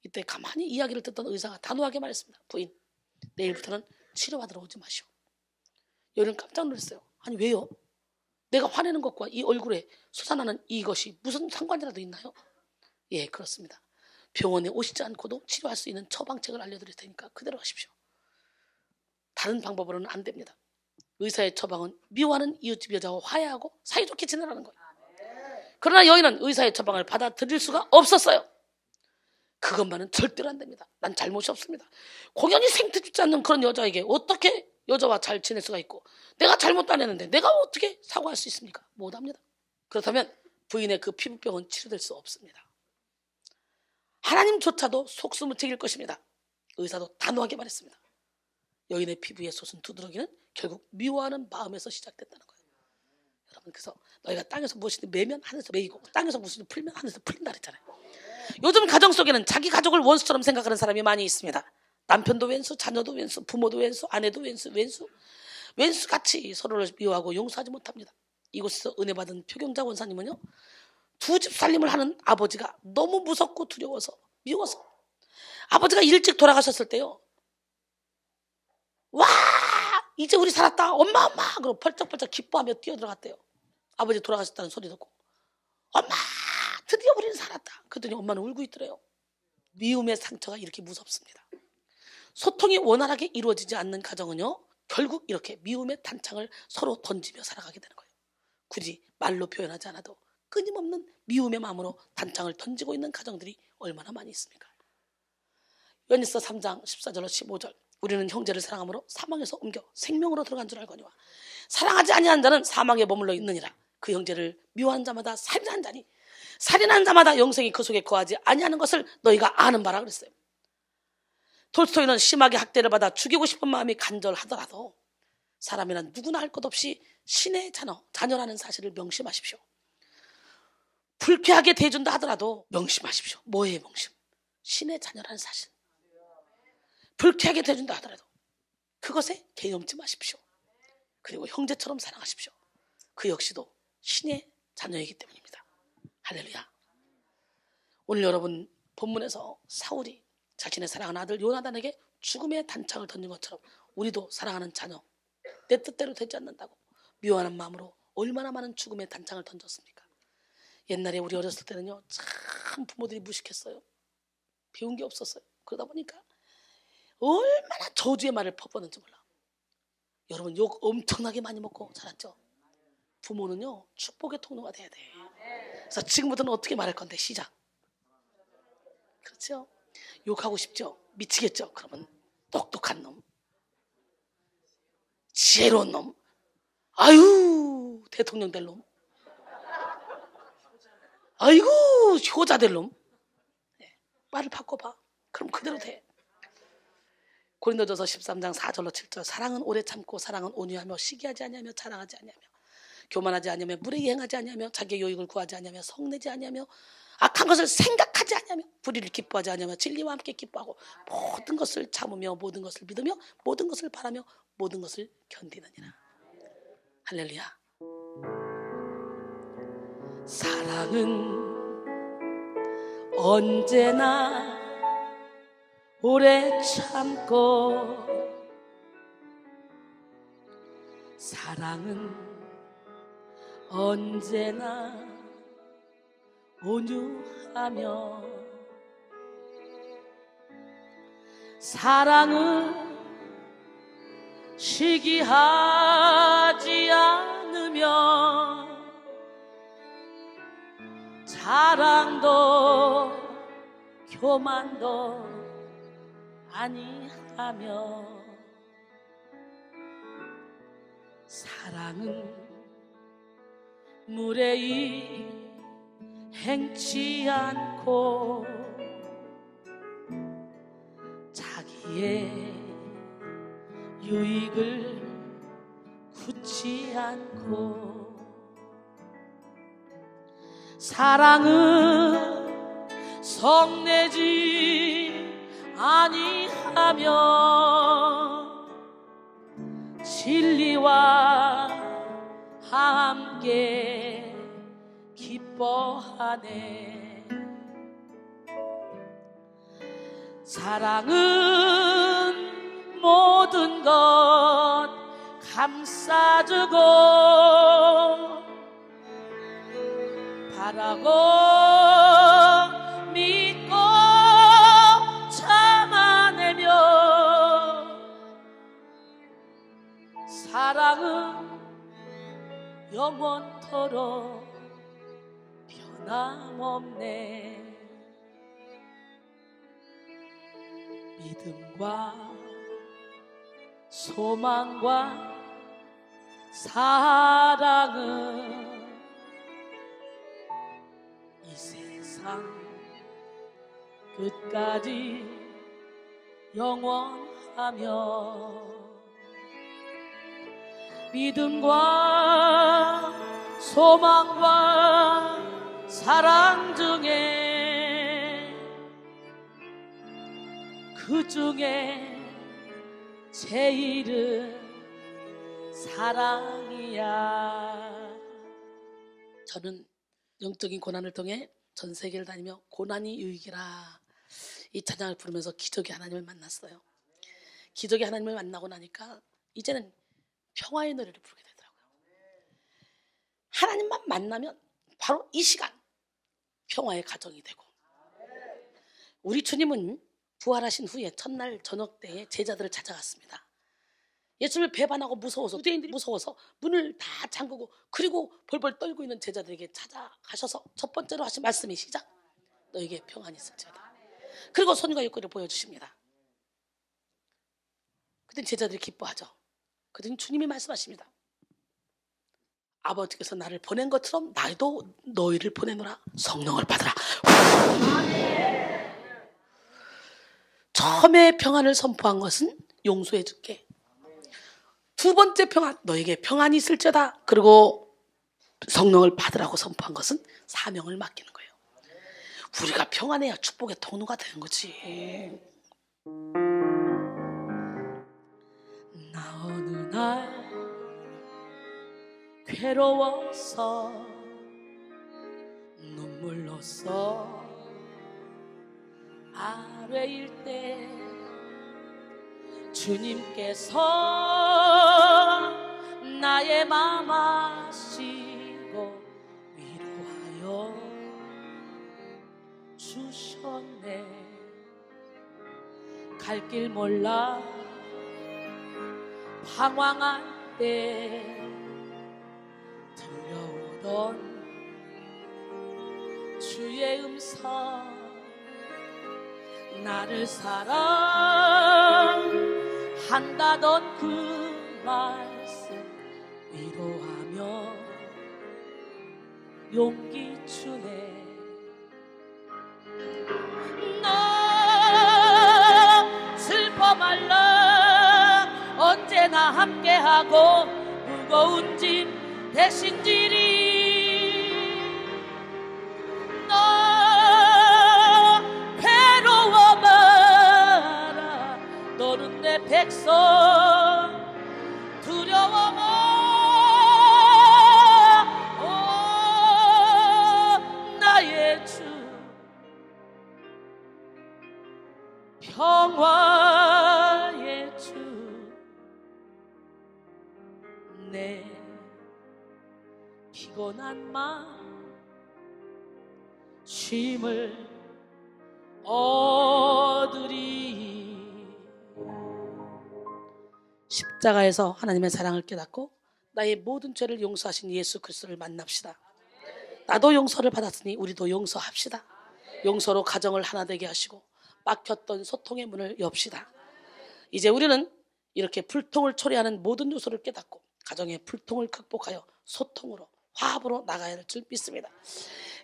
이때 가만히 이야기를 듣던 의사가 단호하게 말했습니다. 부인, 내일부터는 치료받으러 오지 마시오. 여인은 깜짝 놀랐어요. 아니 왜요? 내가 화내는 것과 이 얼굴에 솟아나는 이것이 무슨 상관이라도 있나요? 예, 그렇습니다. 병원에 오시지 않고도 치료할 수 있는 처방책을 알려드릴 테니까 그대로 하십시오. 다른 방법으로는 안 됩니다. 의사의 처방은 미워하는 이웃집 여자와 화해하고 사이좋게 지내라는 거예요. 그러나 여인은 의사의 처방을 받아들일 수가 없었어요. 그것만은 절대로 안 됩니다. 난 잘못이 없습니다. 공연히 생태 주지 않는 그런 여자에게 어떻게 여자와 잘 지낼 수가 있고, 내가 잘못도 안 했는데 내가 어떻게 사과할 수 있습니까? 못합니다. 그렇다면 부인의 그 피부병은 치료될 수 없습니다. 하나님조차도 속수무책일 것입니다. 의사도 단호하게 말했습니다. 여인의 피부에 솟은 두드러기는 결국 미워하는 마음에서 시작됐다는 거예요. 여러분, 그래서 너희가 땅에서 무엇이든 매면 하늘에서 매이고 땅에서 무엇이든 풀면 하늘에서 풀린다 그랬잖아요. 요즘 가정 속에는 자기 가족을 원수처럼 생각하는 사람이 많이 있습니다. 남편도 왼수, 자녀도 왼수, 부모도 왼수, 아내도 왼수같이 서로를 미워하고 용서하지 못합니다. 이곳에서 은혜 받은 표경자 원사님은요, 두 집 살림을 하는 아버지가 너무 무섭고 두려워서 미워서 아버지가 일찍 돌아가셨을 때요, 와 이제 우리 살았다 엄마 그러고 펄쩍펄쩍 기뻐하며 뛰어들어갔대요. 아버지 돌아가셨다는 소리 듣고 엄마 드디어 우리는 살았다. 그랬더니 엄마는 울고 있더래요. 미움의 상처가 이렇게 무섭습니다. 소통이 원활하게 이루어지지 않는 가정은요, 결국 이렇게 미움의 단창을 서로 던지며 살아가게 되는 거예요. 굳이 말로 표현하지 않아도 끊임없는 미움의 마음으로 단창을 던지고 있는 가정들이 얼마나 많이 있습니까? 요한일서 3장 14절로 15절, 우리는 형제를 사랑함으로 사망에서 옮겨 생명으로 들어간 줄 알거니와 사랑하지 아니한 자는 사망에 머물러 있느니라. 그 형제를 미워한 자마다 살인한 자니 살인한 자마다 영생이 그 속에 거하지 아니하는 것을 너희가 아는 바라 그랬어요. 톨스토이는 심하게 학대를 받아 죽이고 싶은 마음이 간절하더라도 사람이란 누구나 할 것 없이 신의 자녀라는 사실을 명심하십시오. 불쾌하게 대해준다 하더라도 명심하십시오. 뭐예요 명심? 신의 자녀라는 사실. 불쾌하게 대해준다 하더라도 그것에 개념지 마십시오. 그리고 형제처럼 사랑하십시오. 그 역시도 신의 자녀이기 때문입니다. 할렐루야. 오늘 여러분 본문에서 사울이 자신의 사랑하는 아들 요나단에게 죽음의 단창을 던진 것처럼 우리도 사랑하는 자녀 내 뜻대로 되지 않는다고 미워하는 마음으로 얼마나 많은 죽음의 단창을 던졌습니까? 옛날에 우리 어렸을 때는요, 참 부모들이 무식했어요. 배운 게 없었어요. 그러다 보니까 얼마나 저주의 말을 퍼붓는지 몰라. 여러분 욕 엄청나게 많이 먹고 자랐죠? 부모는요 축복의 통로가 돼야 돼. 그래서 지금부터는 어떻게 말할 건데 시작. 그렇죠? 욕하고 싶죠? 미치겠죠? 그러면 똑똑한 놈, 지혜로운 놈, 아유 대통령 될 놈, 아이고 효자 될 놈. 네, 말을 바꿔봐. 그럼 그대로 돼. 고린도전서 13장 4절로 7절 사랑은 오래 참고 사랑은 온유하며 시기하지 아니하며 자랑하지 아니하며 교만하지 아니하며 무례히 행하지 아니하며 자기의 유익을 구하지 아니하며 성내지 아니하며 악한 것을 생각하지 아니하며 불의를 기뻐하지 아니하며 진리와 함께 기뻐하고 모든 것을 참으며 모든 것을 믿으며 모든 것을 바라며 모든 것을 견디느니라. 할렐루야. 사랑은 언제나 오래 참고 사랑은 언제나 온유하며 사랑은 시기하지 않으며 자랑도 교만도 아니하며 사랑은 무례히 행치 않고 자기의 유익을 굳지 않고 사랑은 성내지 아니하며 진리와 함께 기뻐하네. 사랑은 모든 것 감싸주고 바라고 믿고 참아내며 사랑은 영원토록 변함없네. 믿음과 소망과 사랑은 이 세상 끝까지 영원하며 믿음과 소망과 사랑 중에 그 중에 제일은 사랑이야. 저는 영적인 고난을 통해 전 세계를 다니며 고난이 유익이라 이 찬양을 부르면서 기적의 하나님을 만났어요. 기적의 하나님을 만나고 나니까 이제는 평화의 노래를 부르게 되더라고요. 하나님만 만나면 바로 이 시간 평화의 가정이 되고, 우리 주님은 부활하신 후에 첫날 저녁 때에 제자들을 찾아갔습니다. 예수님을 배반하고 무서워서, 유대인들이 무서워서 문을 다 잠그고 그리고 벌벌 떨고 있는 제자들에게 찾아가셔서 첫 번째로 하신 말씀이 시작. 너에게 평안이 있을지어다. 그리고 손과 옆구리를 보여주십니다. 그때 제자들이 기뻐하죠. 그랬더니 주님이 말씀하십니다. 아버지께서 나를 보낸 것처럼 나도 너희를 보내노라. 성령을 받으라. 처음에 평안을 선포한 것은 용서해 줄게. 두 번째 평안, 너에게 평안이 있을지어다. 그리고 성령을 받으라고 선포한 것은 사명을 맡기는 거예요. 우리가 평안해야 축복의 통로가 되는 거지. 나 어느 날 괴로워서 눈물로써 아뢰일 때 주님께서 나의 맘 아시고 위로하여 주셨네. 갈 길 몰라 방황할 때 들려오던 주의 음성, 나를 사랑한다던 그 말씀 위로하며 용기 주네. 너 슬퍼 말라 언제나 함께하고 무거운 짐 대신 지리. 너 괴로워 마라 너는 내 백성 두려워 마 나의 주 평화의 주 내 피곤한 마음 쉼을 얻으리. 십자가에서 하나님의 사랑을 깨닫고 나의 모든 죄를 용서하신 예수 그리스도를 만납시다. 나도 용서를 받았으니 우리도 용서합시다. 용서로 가정을 하나 되게 하시고 막혔던 소통의 문을 엽시다. 이제 우리는 이렇게 불통을 초래하는 모든 요소를 깨닫고 가정의 불통을 극복하여 소통으로 화합으로 나가야 할 줄 믿습니다.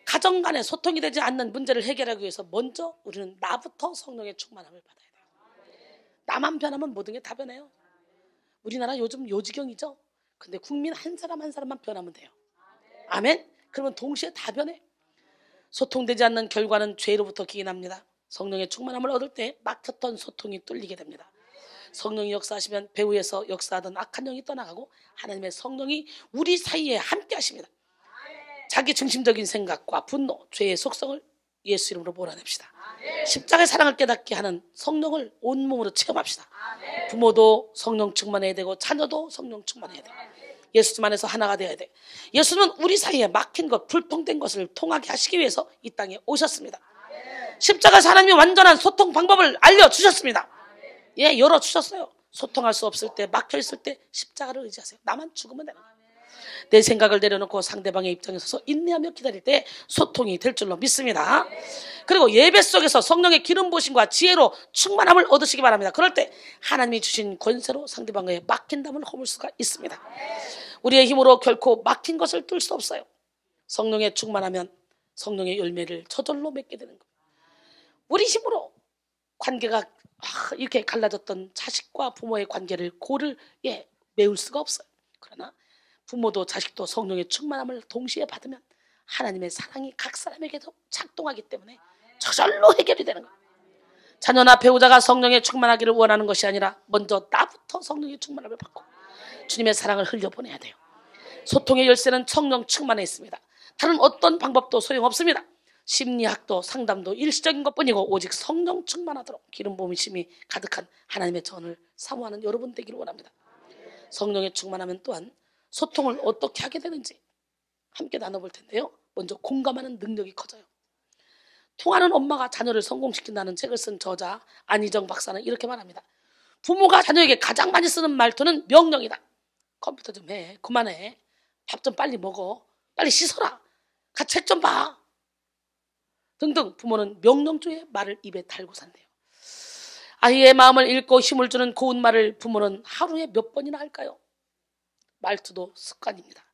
가정 간에 소통이 되지 않는 문제를 해결하기 위해서 먼저 우리는 나부터 성령의 충만함을 받아야 돼요. 나만 변하면 모든 게 다 변해요. 우리나라 요즘 요지경이죠. 근데 국민 한 사람 한 사람만 변하면 돼요. 아멘. 그러면 동시에 다 변해. 소통되지 않는 결과는 죄로부터 기인합니다. 성령의 충만함을 얻을 때 막혔던 소통이 뚫리게 됩니다. 성령이 역사하시면 배후에서 역사하던 악한 영이 떠나가고 하나님의 성령이 우리 사이에 함께 하십니다. 자기 중심적인 생각과 분노, 죄의 속성을 예수 이름으로 몰아냅시다. 십자가의 사랑을 깨닫게 하는 성령을 온몸으로 체험합시다. 부모도 성령 충만해야 되고 자녀도 성령 충만해야 돼. 예수님 안에서 하나가 되어야 돼. 예수님은 우리 사이에 막힌 것, 불통된 것을 통하게 하시기 위해서 이 땅에 오셨습니다. 십자가에서 하나님이 완전한 소통 방법을 알려주셨습니다. 예, 열어주셨어요. 소통할 수 없을 때, 막혀있을 때 십자가를 의지하세요. 나만 죽으면 되는 거예요. 내 생각을 내려놓고 상대방의 입장에 서서 인내하며 기다릴 때 소통이 될 줄로 믿습니다. 그리고 예배 속에서 성령의 기름 부으심과 지혜로 충만함을 얻으시기 바랍니다. 그럴 때 하나님이 주신 권세로 상대방의 막힌 담을 허물 수가 있습니다. 우리의 힘으로 결코 막힌 것을 뚫을 수 없어요. 성령에 충만하면 성령의 열매를 저절로 맺게 되는 거예요. 우리 힘으로 관계가 이렇게 갈라졌던 자식과 부모의 관계를 고를 메울 수가 없어요. 그러나 부모도 자식도 성령의 충만함을 동시에 받으면 하나님의 사랑이 각 사람에게도 작동하기 때문에 저절로 해결이 되는 거예요. 자녀나 배우자가 성령에 충만하기를 원하는 것이 아니라 먼저 나부터 성령의 충만함을 받고 주님의 사랑을 흘려보내야 돼요. 소통의 열쇠는 성령 충만에 있습니다. 다른 어떤 방법도 소용없습니다. 심리학도 상담도 일시적인 것뿐이고 오직 성령 충만하도록 기름 부으심이 가득한 하나님의 전을 사모하는 여러분 되기를 원합니다. 성령에 충만하면 또한 소통을 어떻게 하게 되는지 함께 나눠볼 텐데요. 먼저 공감하는 능력이 커져요. 통하는 엄마가 자녀를 성공시킨다는 책을 쓴 저자 안희정 박사는 이렇게 말합니다. 부모가 자녀에게 가장 많이 쓰는 말투는 명령이다. 컴퓨터 좀 해, 그만해, 밥 좀 빨리 먹어, 빨리 씻어라, 같이 책 좀 봐 등등 부모는 명령조의 말을 입에 달고 산대요. 아이의 마음을 읽고 힘을 주는 고운 말을 부모는 하루에 몇 번이나 할까요? 말투도 습관입니다.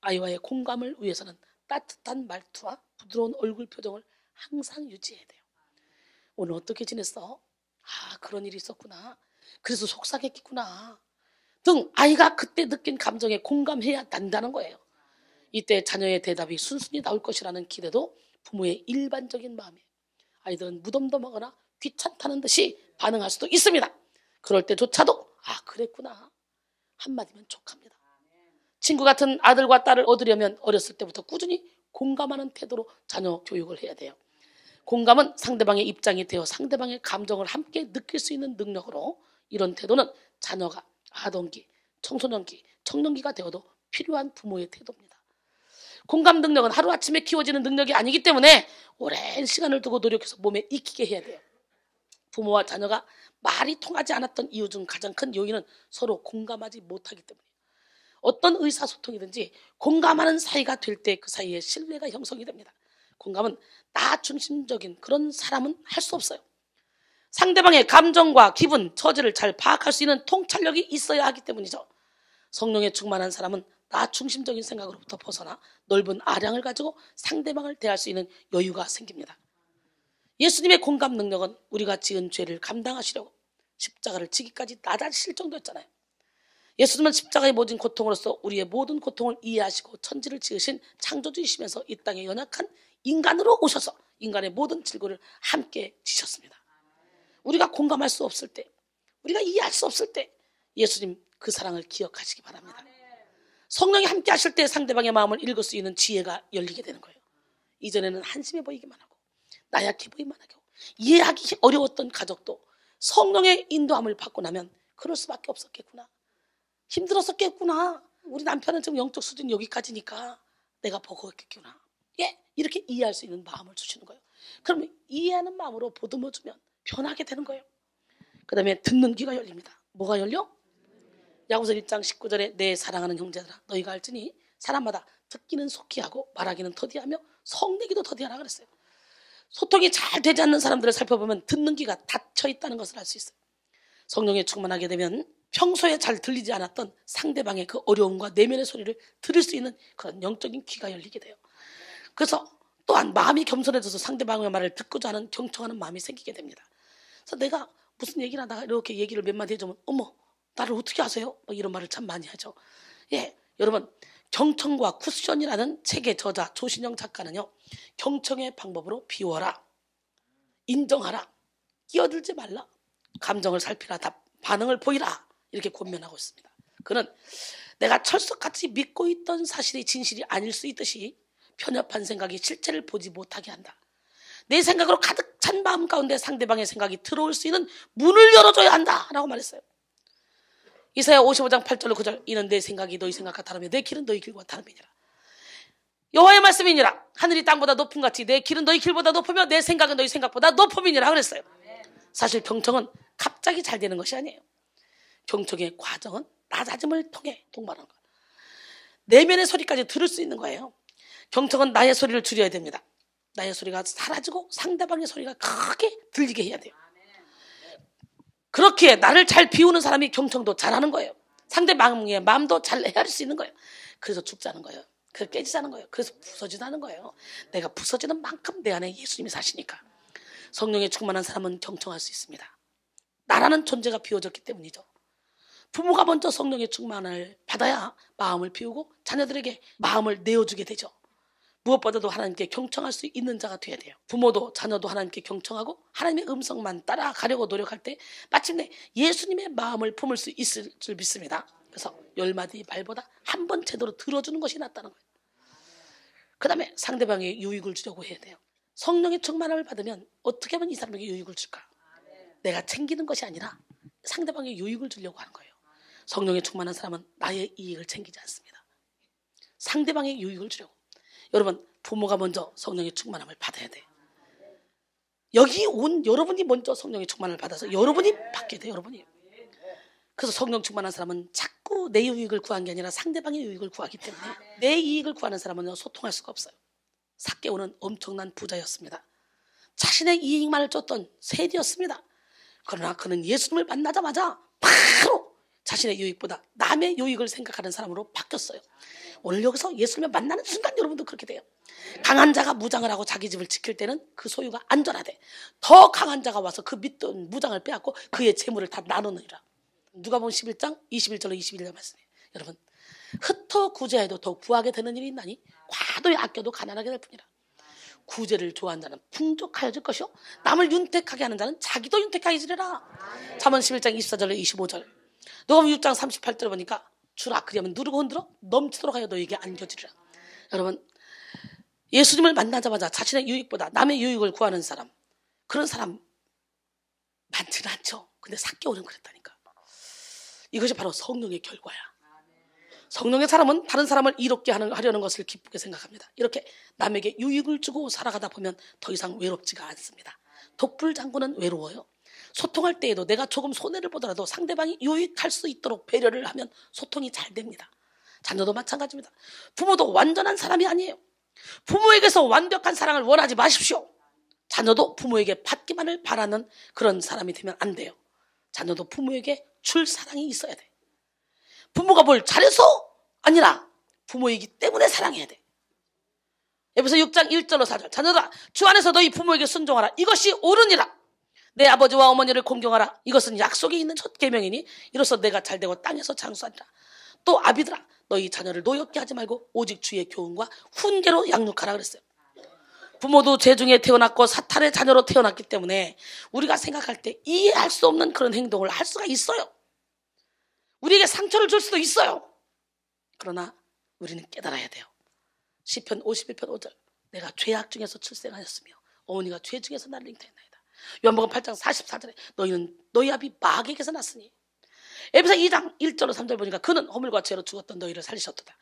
아이와의 공감을 위해서는 따뜻한 말투와 부드러운 얼굴 표정을 항상 유지해야 돼요. 오늘 어떻게 지냈어? 아, 그런 일이 있었구나. 그래서 속상했겠구나 등 아이가 그때 느낀 감정에 공감해야 한다는 거예요. 이때 자녀의 대답이 순순히 나올 것이라는 기대도 부모의 일반적인 마음이에요. 아이들은 무덤덤하거나 귀찮다는 듯이 반응할 수도 있습니다. 그럴 때조차도 그랬구나 한마디면 족합니다. 친구 같은 아들과 딸을 얻으려면 어렸을 때부터 꾸준히 공감하는 태도로 자녀 교육을 해야 돼요. 공감은 상대방의 입장이 되어 상대방의 감정을 함께 느낄 수 있는 능력으로 이런 태도는 자녀가 아동기, 청소년기, 청년기가 되어도 필요한 부모의 태도입니다. 공감 능력은 하루아침에 키워지는 능력이 아니기 때문에 오랜 시간을 두고 노력해서 몸에 익히게 해야 돼요. 부모와 자녀가 말이 통하지 않았던 이유 중 가장 큰 요인은 서로 공감하지 못하기 때문이에요. 어떤 의사소통이든지 공감하는 사이가 될 때 그 사이에 신뢰가 형성이 됩니다. 공감은 나 중심적인 그런 사람은 할 수 없어요. 상대방의 감정과 기분, 처지를 잘 파악할 수 있는 통찰력이 있어야 하기 때문이죠. 성령에 충만한 사람은 나 중심적인 생각으로부터 벗어나 넓은 아량을 가지고 상대방을 대할 수 있는 여유가 생깁니다. 예수님의 공감 능력은 우리가 지은 죄를 감당하시려고 십자가를 지기까지 낮아지실 정도였잖아요. 예수님은 십자가의 모진 고통으로서 우리의 모든 고통을 이해하시고 천지를 지으신 창조주이시면서 이 땅에 연약한 인간으로 오셔서 인간의 모든 질고를 함께 지셨습니다. 우리가 공감할 수 없을 때, 우리가 이해할 수 없을 때 예수님 그 사랑을 기억하시기 바랍니다. 성령이 함께 하실 때 상대방의 마음을 읽을 수 있는 지혜가 열리게 되는 거예요. 이전에는 한심해 보이기만 하고 나약해 보이기만 하고 이해하기 어려웠던 가족도 성령의 인도함을 받고 나면 그럴 수밖에 없었겠구나. 힘들었었겠구나. 우리 남편은 지금 영적 수준이 여기까지니까 내가 버거웠겠구나. 예, 이렇게 이해할 수 있는 마음을 주시는 거예요. 그러면 이해하는 마음으로 보듬어주면 변하게 되는 거예요. 그 다음에 듣는 귀가 열립니다. 뭐가 열려? 야고보서 1장 19절에 내 사랑하는 형제들아 너희가 알지니 사람마다 듣기는 속히 하고 말하기는 더디하며 성내기도 더디하라 그랬어요. 소통이 잘 되지 않는 사람들을 살펴보면 듣는 귀가 닫혀 있다는 것을 알 수 있어요. 성령에 충만하게 되면 평소에 잘 들리지 않았던 상대방의 그 어려움과 내면의 소리를 들을 수 있는 그런 영적인 귀가 열리게 돼요. 그래서 또한 마음이 겸손해져서 상대방의 말을 듣고자 하는 경청하는 마음이 생기게 됩니다. 그래서 내가 무슨 얘기를 하다가 이렇게 얘기를 몇 마디 해주면 어머 나를 어떻게 아세요? 이런 말을 참 많이 하죠. 예, 여러분 경청과 쿠션이라는 책의 저자 조신영 작가는요. 경청의 방법으로 비워라, 인정하라, 끼어들지 말라, 감정을 살피라, 반응을 보이라 이렇게 권면하고 있습니다. 그는 내가 철석같이 믿고 있던 사실이 진실이 아닐 수 있듯이 편협한 생각이 실체를 보지 못하게 한다. 내 생각으로 가득 찬 마음 가운데 상대방의 생각이 들어올 수 있는 문을 열어줘야 한다 라고 말했어요. 이사야 55장 8절로 9절 이는 내 생각이 너희 생각과 다르며 내 길은 너희 길과 다름이니라. 여호와의 말씀이니라. 하늘이 땅보다 높음 같이 내 길은 너희 길보다 높으며 내 생각은 너희 생각보다 높음이니라 그랬어요. 사실 경청은 갑자기 잘 되는 것이 아니에요. 경청의 과정은 낮아짐을 통해 동반하는 거예요. 내면의 소리까지 들을 수 있는 거예요. 경청은 나의 소리를 줄여야 됩니다. 나의 소리가 사라지고 상대방의 소리가 크게 들리게 해야 돼요. 그렇게 나를 잘 비우는 사람이 경청도 잘하는 거예요. 상대방의 마음도 잘 헤아릴 수 있는 거예요. 그래서 죽자는 거예요. 그래서 깨지자는 거예요. 그래서 부서지자는 거예요. 내가 부서지는 만큼 내 안에 예수님이 사시니까. 성령에 충만한 사람은 경청할 수 있습니다. 나라는 존재가 비워졌기 때문이죠. 부모가 먼저 성령의 충만을 받아야 마음을 비우고 자녀들에게 마음을 내어주게 되죠. 무엇보다도 하나님께 경청할 수 있는 자가 되어야 돼요. 부모도 자녀도 하나님께 경청하고 하나님의 음성만 따라가려고 노력할 때 마침내 예수님의 마음을 품을 수 있을 줄 믿습니다. 그래서 10마디 말보다 한 번 제대로 들어주는 것이 낫다는 거예요. 그 다음에 상대방에 유익을 주려고 해야 돼요. 성령의 충만함을 받으면 어떻게 하면 이 사람에게 유익을 줄까? 내가 챙기는 것이 아니라 상대방에 유익을 주려고 하는 거예요. 성령에 충만한 사람은 나의 이익을 챙기지 않습니다. 상대방의 유익을 주려고. 여러분 부모가 먼저 성령의 충만함을 받아야 돼요. 여기 온 여러분이 먼저 성령의 충만을 받아서 여러분이 받게 돼요. 여러분이. 그래서 성령 충만한 사람은 자꾸 내 유익을 구한 게 아니라 상대방의 유익을 구하기 때문에 내 이익을 구하는 사람은 소통할 수가 없어요. 삭개오는 엄청난 부자였습니다. 자신의 이익만을 쫓던 세리였습니다. 그러나 그는 예수님을 만나자마자 바로 자신의 유익보다 남의 유익을 생각하는 사람으로 바뀌었어요. 오늘 여기서 예수님을 만나는 순간 여러분도 그렇게 돼요. 강한 자가 무장을 하고 자기 집을 지킬 때는 그 소유가 안전하대. 더 강한 자가 와서 그 믿던 무장을 빼앗고 그의 재물을 다 나누느니라. 누가복음 11장 21절로 21절 말씀이에요. 여러분 흩어 구제해도 더욱 부하게 되는 일이 있나니 과도히 아껴도 가난하게 될 뿐이라. 구제를 좋아하는 자는 풍족하여질 것이요 남을 윤택하게 하는 자는 자기도 윤택하여지리라. 잠언 11장 24절로 25절. 누가복음 6장 38절을 보니까 주라 그리하면 누르고 흔들어 넘치도록 하여 너에게 안겨주리라. 여러분 예수님을 만나자마자 자신의 유익보다 남의 유익을 구하는 사람, 그런 사람 많지는 않죠. 근데 삭개오는 그랬다니까. 이것이 바로 성령의 결과야. 성령의 사람은 다른 사람을 이롭게 하려는 것을 기쁘게 생각합니다. 이렇게 남에게 유익을 주고 살아가다 보면 더 이상 외롭지가 않습니다. 독불장군은 외로워요. 소통할 때에도 내가 조금 손해를 보더라도 상대방이 유익할 수 있도록 배려를 하면 소통이 잘 됩니다. 자녀도 마찬가지입니다. 부모도 완전한 사람이 아니에요. 부모에게서 완벽한 사랑을 원하지 마십시오. 자녀도 부모에게 받기만을 바라는 그런 사람이 되면 안 돼요. 자녀도 부모에게 줄 사랑이 있어야 돼. 부모가 뭘 잘해서 아니라 부모이기 때문에 사랑해야 돼. 에베소 6장 1절로 4절. 자녀들아, 주 안에서 너희 부모에게 순종하라. 이것이 옳으니라. 내 아버지와 어머니를 공경하라. 이것은 약속이 있는 첫 계명이니 이로써 내가 잘되고 땅에서 장수하리라. 또 아비들아, 너희 자녀를 노엽게 하지 말고 오직 주의 교훈과 훈계로 양육하라 그랬어요. 부모도 죄 중에 태어났고 사탄의 자녀로 태어났기 때문에 우리가 생각할 때 이해할 수 없는 그런 행동을 할 수가 있어요. 우리에게 상처를 줄 수도 있어요. 그러나 우리는 깨달아야 돼요. 시편 51편 5절. 내가 죄악 중에서 출생하였으며 어머니가 죄 중에서 나를 잉태했나이다. 요한복음 8장 44절에 너희는 너희 아비 마귀에게서 났으니. 에베소 2장 1절로 3절 보니까 그는 허물과 죄로 죽었던 너희를 살리셨도다.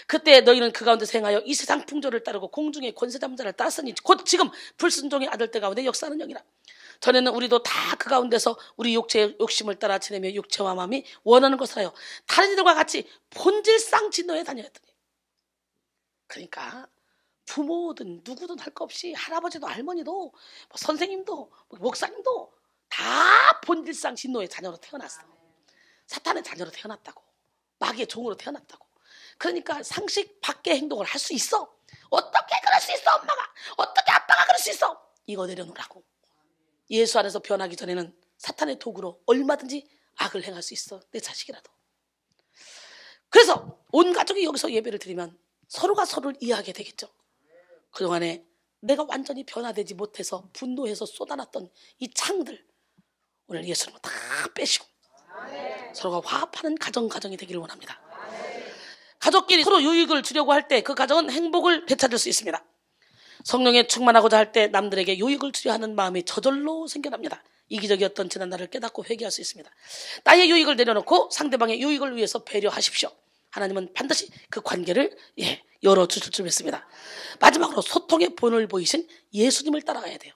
그때 너희는 그 가운데 행하여 이 세상 풍조를 따르고 공중의 권세 잡은 자를 따랐으니 곧 지금 불순종의 아들들 가운데 역사하는 영이라. 전에는 우리도 다 그 가운데서 우리 육체의 욕심을 따라 지내며 육체와 마음이 원하는 것을 하여 다른 이들과 같이 본질상 진노에 다녀왔더니. 그러니까 부모든 누구든 할 거 없이 할아버지도 할머니도 뭐 선생님도 목사님도 다 본질상 진노의 자녀로 태어났어. 사탄의 자녀로 태어났다고. 마귀의 종으로 태어났다고. 그러니까 상식 밖의 행동을 할 수 있어. 어떻게 그럴 수 있어 엄마가. 어떻게 아빠가 그럴 수 있어. 이거 내려놓으라고. 예수 안에서 변하기 전에는 사탄의 도구로 얼마든지 악을 행할 수 있어. 내 자식이라도. 그래서 온 가족이 여기서 예배를 드리면 서로가 서로를 이해하게 되겠죠. 그동안에 내가 완전히 변화되지 못해서 분노해서 쏟아놨던 이 창들 오늘 예수님은 다 빼시고 서로가 화합하는 가정이 되기를 원합니다. 가족끼리 서로 유익을 주려고 할 때 그 가정은 행복을 되찾을 수 있습니다. 성령에 충만하고자 할 때 남들에게 유익을 주려 하는 마음이 저절로 생겨납니다. 이기적이었던 지난날을 깨닫고 회개할 수 있습니다. 나의 유익을 내려놓고 상대방의 유익을 위해서 배려하십시오. 하나님은 반드시 그 관계를 열어주실 줄 믿습니다. 마지막으로 소통의 본을 보이신 예수님을 따라가야 돼요.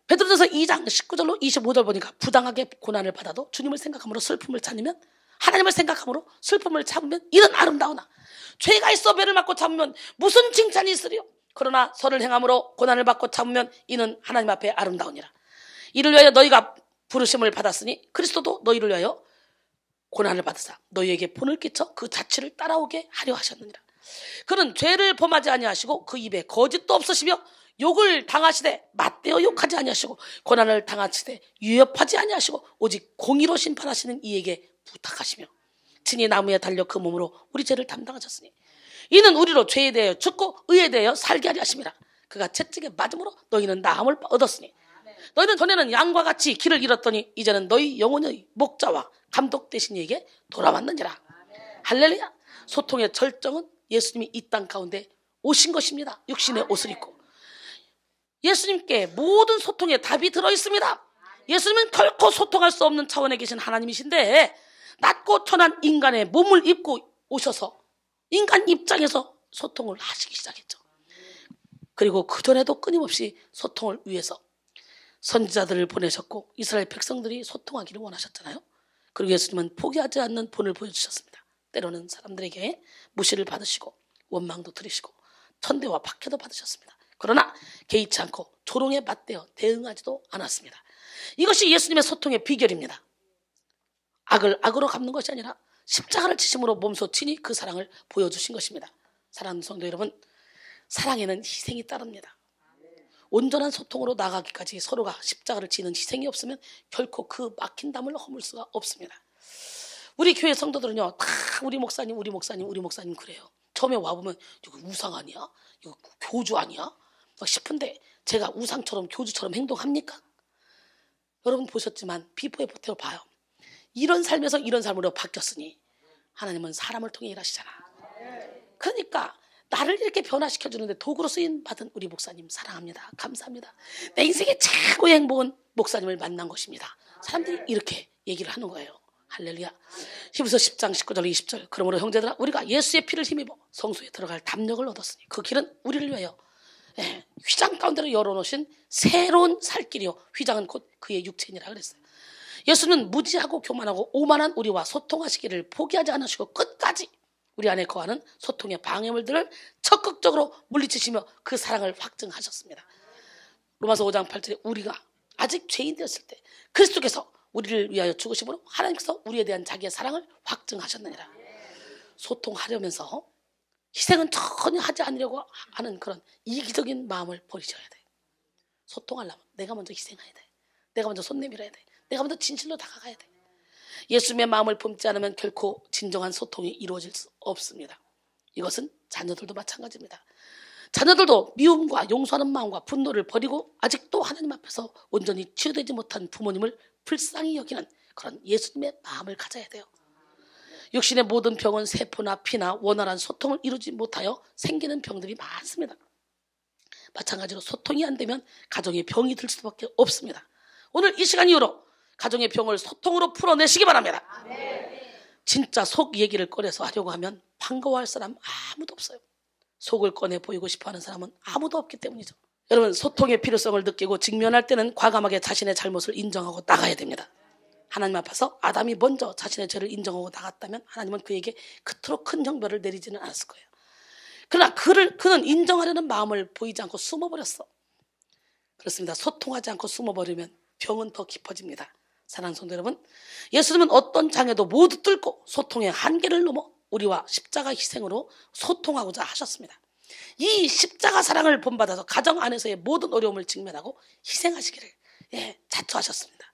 베드로전서 2장 19절로 25절 보니까 부당하게 고난을 받아도 주님을 생각함으로 슬픔을 참으면 하나님을 생각함으로 슬픔을 참으면 이는 아름다우나 죄가 있어 매를 맞고 참으면 무슨 칭찬이 있으리요. 그러나 선을 행함으로 고난을 받고 참으면 이는 하나님 앞에 아름다우니라. 이를 위하여 너희가 부르심을 받았으니 그리스도도 너희를 위하여 고난을 받으사 너희에게 본을 끼쳐 그 자취를 따라오게 하려 하셨느니라. 그는 죄를 범하지 아니하시고 그 입에 거짓도 없으시며 욕을 당하시되 맞대어 욕하지 아니하시고 고난을 당하시되 유협하지 아니하시고 오직 공의로 심판하시는 이에게 부탁하시며 친히 나무에 달려 그 몸으로 우리 죄를 담당하셨으니 이는 우리로 죄에 대하여 죽고 의에 대하여 살게 하려 하심이라. 그가 채찍에 맞음으로 너희는 나음을 얻었으니 너희는 전에는 양과 같이 길을 잃었더니 이제는 너희 영혼의 목자와 감독 되신 이에게 돌아왔느니라. 할렐루야. 소통의 절정은 예수님이 이 땅 가운데 오신 것입니다. 육신의 옷을 입고 예수님께 모든 소통의 답이 들어있습니다. 예수님은 결코 소통할 수 없는 차원에 계신 하나님이신데 낮고 천한 인간의 몸을 입고 오셔서 인간 입장에서 소통을 하시기 시작했죠. 그리고 그전에도 끊임없이 소통을 위해서 선지자들을 보내셨고 이스라엘 백성들이 소통하기를 원하셨잖아요. 그리고 예수님은 포기하지 않는 본을 보여주셨습니다. 때로는 사람들에게 무시를 받으시고 원망도 들으시고 천대와 박해도 받으셨습니다. 그러나 개의치 않고 조롱에 맞대어 대응하지도 않았습니다. 이것이 예수님의 소통의 비결입니다. 악을 악으로 갚는 것이 아니라 십자가를 지심으로 몸소 친히 그 사랑을 보여주신 것입니다. 사랑하는 성도 여러분, 사랑에는 희생이 따릅니다. 온전한 소통으로 나가기까지 서로가 십자가를 지는 희생이 없으면 결코 그 막힌 담을 허물 수가 없습니다. 우리 교회 성도들은요, 다 우리 목사님 그래요. 처음에 와보면 이거 우상 아니야? 이거 교주 아니야? 막 싶은데 제가 우상처럼 교주처럼 행동합니까? 여러분 보셨지만 비포의 포태로 봐요. 이런 삶에서 이런 삶으로 바뀌었으니 하나님은 사람을 통해 일하시잖아. 그러니까 나를 이렇게 변화시켜주는데 도구로 쓰임 받은 우리 목사님 사랑합니다. 감사합니다. 내 인생의 최고의 행복은 목사님을 만난 것입니다. 사람들이 이렇게 얘기를 하는 거예요. 할렐루야. 히브리서 10장 19절 20절. 그러므로 형제들아 우리가 예수의 피를 힘입어 성소에 들어갈 담력을 얻었으니 그 길은 우리를 위하여 휘장 가운데로 열어놓으신 새로운 살 길이요 휘장은 곧 그의 육체니라 그랬어요. 예수는 무지하고 교만하고 오만한 우리와 소통하시기를 포기하지 않으시고 끝까지 우리 안에 거하는 소통의 방해물들을 적극적으로 물리치시며 그 사랑을 확증하셨습니다. 로마서 5장 8절에 우리가 아직 죄인 되었을 때 그리스도께서 우리를 위하여 죽으심으로 하나님께서 우리에 대한 자기의 사랑을 확증하셨느니라. 소통하려면서 희생은 전혀 하지 않으려고 하는 그런 이기적인 마음을 버리셔야 돼. 소통하려면 내가 먼저 희생해야 돼. 내가 먼저 손 내밀어야 돼. 내가 먼저 진실로 다가가야 돼. 예수님의 마음을 품지 않으면 결코 진정한 소통이 이루어질 수 없습니다. 이것은 자녀들도 마찬가지입니다. 자녀들도 미움과 용서하는 마음과 분노를 버리고 아직도 하나님 앞에서 온전히 치유되지 못한 부모님을 불쌍히 여기는 그런 예수님의 마음을 가져야 돼요. 육신의 모든 병은 세포나 피나 원활한 소통을 이루지 못하여 생기는 병들이 많습니다. 마찬가지로 소통이 안 되면 가정에 병이 들 수밖에 없습니다. 오늘 이 시간 이후로 가정의 병을 소통으로 풀어내시기 바랍니다. 진짜 속 얘기를 꺼내서 하려고 하면 반가워할 사람 아무도 없어요. 속을 꺼내 보이고 싶어하는 사람은 아무도 없기 때문이죠. 여러분, 소통의 필요성을 느끼고 직면할 때는 과감하게 자신의 잘못을 인정하고 나가야 됩니다. 하나님 앞에서 아담이 먼저 자신의 죄를 인정하고 나갔다면 하나님은 그에게 그토록 큰 형벌을 내리지는 않았을 거예요. 그러나 그는 인정하려는 마음을 보이지 않고 숨어버렸어. 그렇습니다. 소통하지 않고 숨어버리면 병은 더 깊어집니다. 사랑하는 성도 여러분, 예수님은 어떤 장애도 모두 뚫고 소통의 한계를 넘어 우리와 십자가 희생으로 소통하고자 하셨습니다. 이 십자가 사랑을 본받아서 가정 안에서의 모든 어려움을 직면하고 희생하시기를 자처하셨습니다.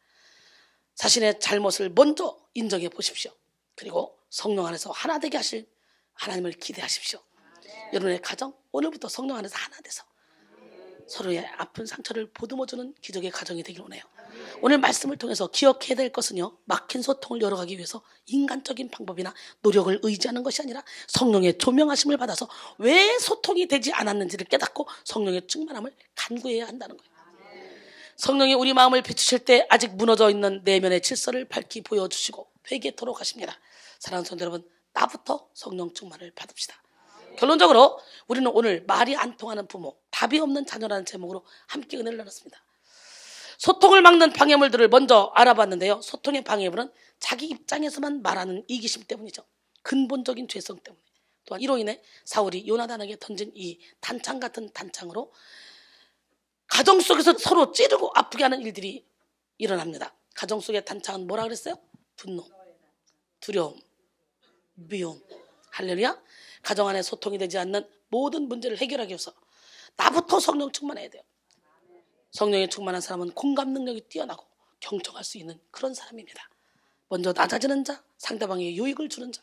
자신의 잘못을 먼저 인정해 보십시오. 그리고 성령 안에서 하나 되게 하실 하나님을 기대하십시오. 여러분의 가정 오늘부터 성령 안에서 하나 돼서 서로의 아픈 상처를 보듬어주는 기적의 가정이 되길 원해요. 오늘 말씀을 통해서 기억해야 될 것은요, 막힌 소통을 열어가기 위해서 인간적인 방법이나 노력을 의지하는 것이 아니라 성령의 조명하심을 받아서 왜 소통이 되지 않았는지를 깨닫고 성령의 충만함을 간구해야 한다는 거예요. 성령이 우리 마음을 비추실 때 아직 무너져 있는 내면의 질서를 밝히 보여주시고 회개토록 하십니다. 사랑하는 성도 여러분, 나부터 성령 충만을 받읍시다. 결론적으로 우리는 오늘 말이 안 통하는 부모, 답이 없는 자녀라는 제목으로 함께 은혜를 나눴습니다. 소통을 막는 방해물들을 먼저 알아봤는데요. 소통의 방해물은 자기 입장에서만 말하는 이기심 때문이죠. 근본적인 죄성 때문에. 또한 이로 인해 사울이 요나단에게 던진 이 단창 같은 단창으로 가정 속에서 서로 찌르고 아프게 하는 일들이 일어납니다. 가정 속의 단창은 뭐라 그랬어요? 분노, 두려움, 미움. 할렐루야. 가정 안에 소통이 되지 않는 모든 문제를 해결하기 위해서 나부터 성령 충만해야 돼요. 성령에 충만한 사람은 공감 능력이 뛰어나고 경청할 수 있는 그런 사람입니다. 먼저 낮아지는 자, 상대방에게 유익을 주는 자.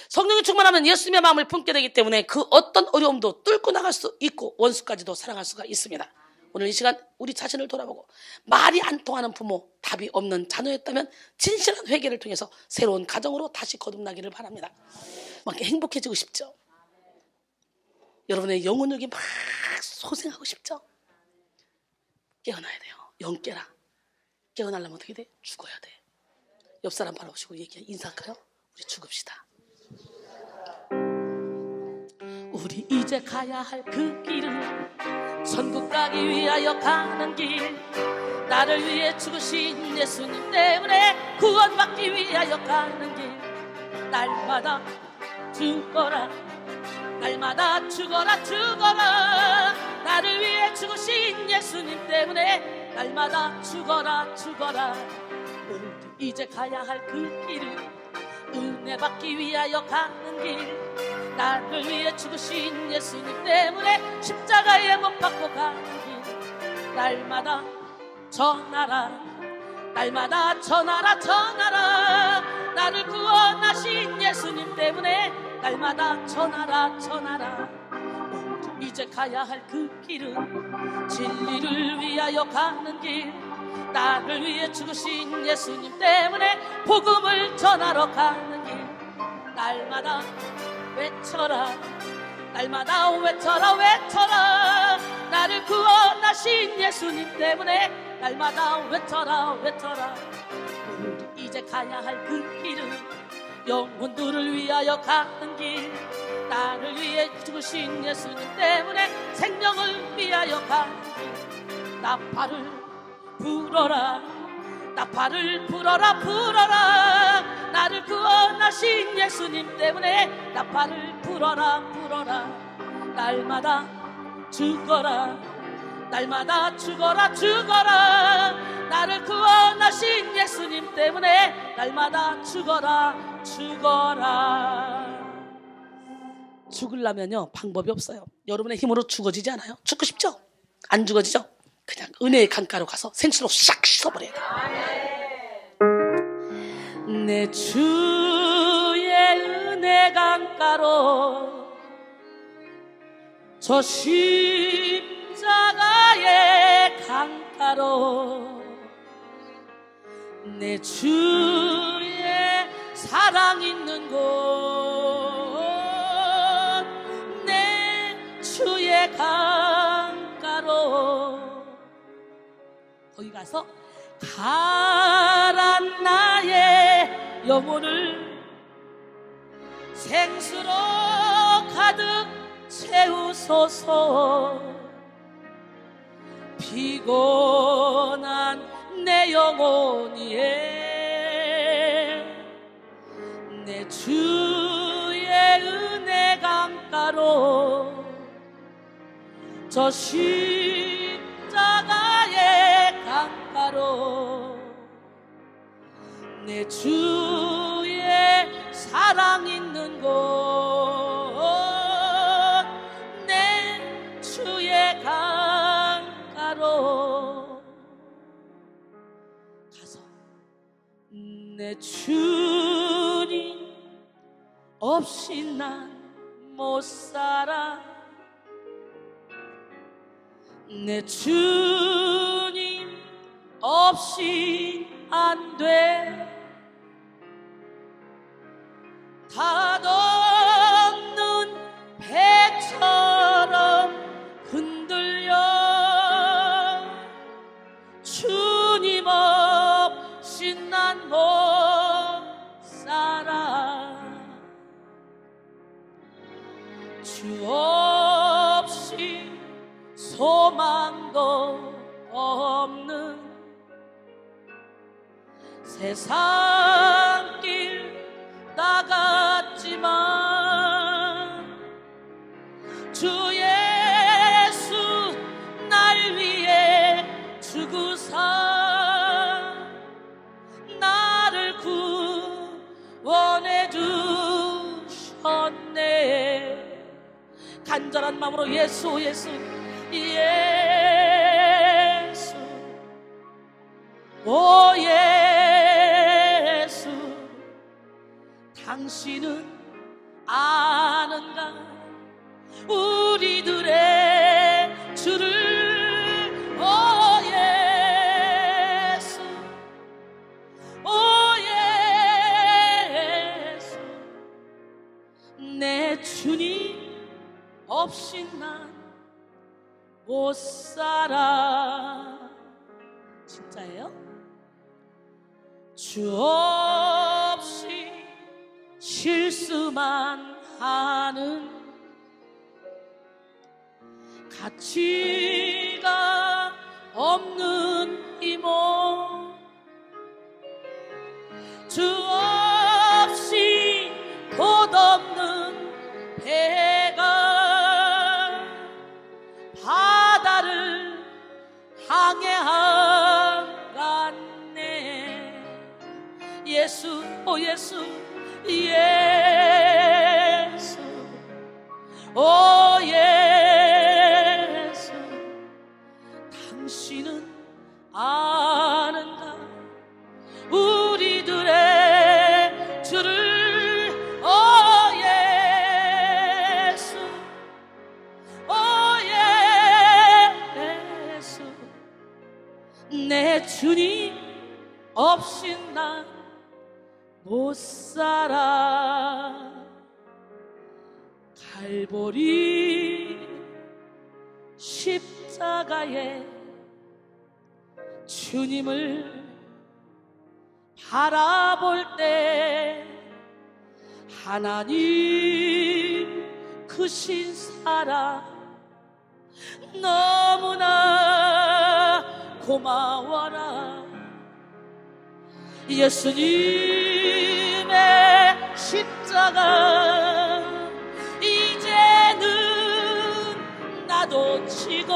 성령이 충만하면 예수님의 마음을 품게 되기 때문에 그 어떤 어려움도 뚫고 나갈 수 있고 원수까지도 사랑할 수가 있습니다. 오늘 이 시간 우리 자신을 돌아보고 말이 안 통하는 부모, 답이 없는 자녀였다면 진실한 회개를 통해서 새로운 가정으로 다시 거듭나기를 바랍니다. 막 행복해지고 싶죠? 여러분의 영혼력이 막 소생하고 싶죠? 깨어나야 돼요. 영 깨라. 깨어나려면 어떻게 돼? 죽어야 돼. 옆 사람 바라보시고 인사할까요? 우리 죽읍시다. 우리 이제 가야 할 그 길은 천국 가기 위하여 가는 길, 나를 위해 죽으신 예수님 때문에 구원받기 위하여 가는 길, 날마다 죽어라, 날마다 죽어라, 죽어라, 나를 위해 죽으신 예수님 때문에 날마다 죽어라, 죽어라. 우리 이제 가야 할 그 길은 은혜 받기 위하여 가는 길, 나를 위해 죽으신 예수님 때문에 십자가에 못 박고 가는 길, 날마다 전하라, 날마다 전하라, 전하라, 나를 구원하신 예수님 때문에 날마다 전하라, 전하라. 우리 이제 가야 할 그 길은 진리를 위하여 가는 길, 나를 위해 죽으신 예수님 때문에 복음을 전하러 가는 길, 날마다 외쳐라, 날마다 외쳐라, 외쳐라, 나를 구원하신 예수님 때문에 날마다 외쳐라, 외쳐라. 우리 이제 가야 할 그 길은 영혼들을 위하여 가는 길, 나를 위해 죽으신 예수님 때문에 생명을 위하여 가는 길. 나팔을 불어라, 나팔을 불어라, 불어라. 나를 구원하신 예수님 때문에 나팔을 불어라, 불어라. 날마다 죽어라, 날마다 죽어라, 죽어라. 나를 구원하신 예수님 때문에 날마다 죽어라, 죽어라. 죽으려면요 방법이 없어요. 여러분의 힘으로 죽어지지 않아요. 죽고 싶죠? 안 죽어지죠? 그냥 은혜의 강가로 가서 생수로 싹 씻어버려야 돼요. 내 주의 은혜 강가로, 저 십자가의 강가로, 내 주의 사랑 있는 곳, 내 주의 강가로, 거기 가서 가란 나의 영혼을 생수로 가득 채우소서. 피곤한 내 영혼이에 내 주의 은혜 강가로, 저 십자가의 강가로, 내 주의 사랑 있는 곳, 내 주의 강가로 가서 내 주님 없이 난 못 살아, 내 주님 없이 안 돼. 닷없는 배처럼 흔들려 주님 없이 난 못 살아. 주 없이 소망도 없는 세상 길 나갔지만 주 예수 날 위해 죽으사 나를 구원해 주셨네. 간절한 마음으로 예수, 예수, 예수, 오 예수, 당신은 아는가 우리들의 주를. 오 예수, 오 예수, 내 주님 없이 난 못 살아. 진짜예요? 주 없이 실수만 하는 가치가 없는 이모, 주 없이 돛 없는 배가 바다를 항해하갔네. 예수, 오 예수, 예수, 오 예수, 당신은 아는가 우리들의 주를. 오 예수, 오 예수, 내 주님 없이 난 못 살아. 갈보리 십자가에 주님을 바라볼 때 하나님 크신 사랑 너무나 고마워라. 예수님의 십자가 이제는 나도 지고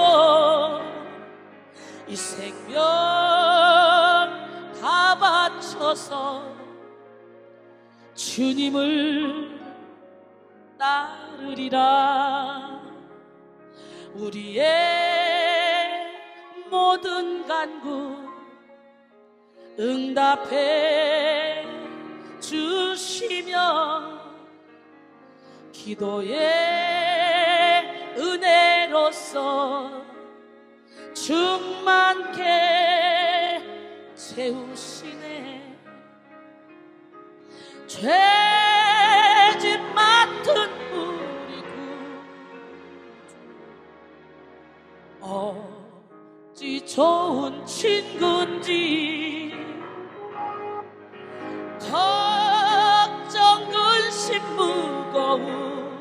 이 생명 다 바쳐서 주님을 따르리라. 우리의 모든 간구 응답해 주시며 기도의 은혜로서 충만케 채우시네. 죄짓 맡은 우리 구 어찌 좋은 친구인지 걱정 근심 무거운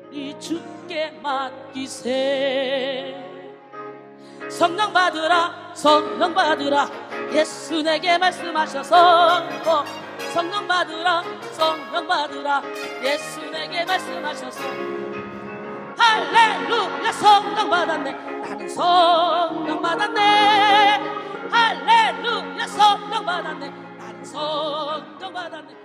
우리 주께 맡기세. 성령 받으라 성령 받으라 예수 내게 말씀하셔서 성령 받으라 성령 받으라 예수 내게 말씀하셔서 할렐루야 성령 받았네 나는 성령 받았네 할렐루야 성령 받았네 나는 성령 받았네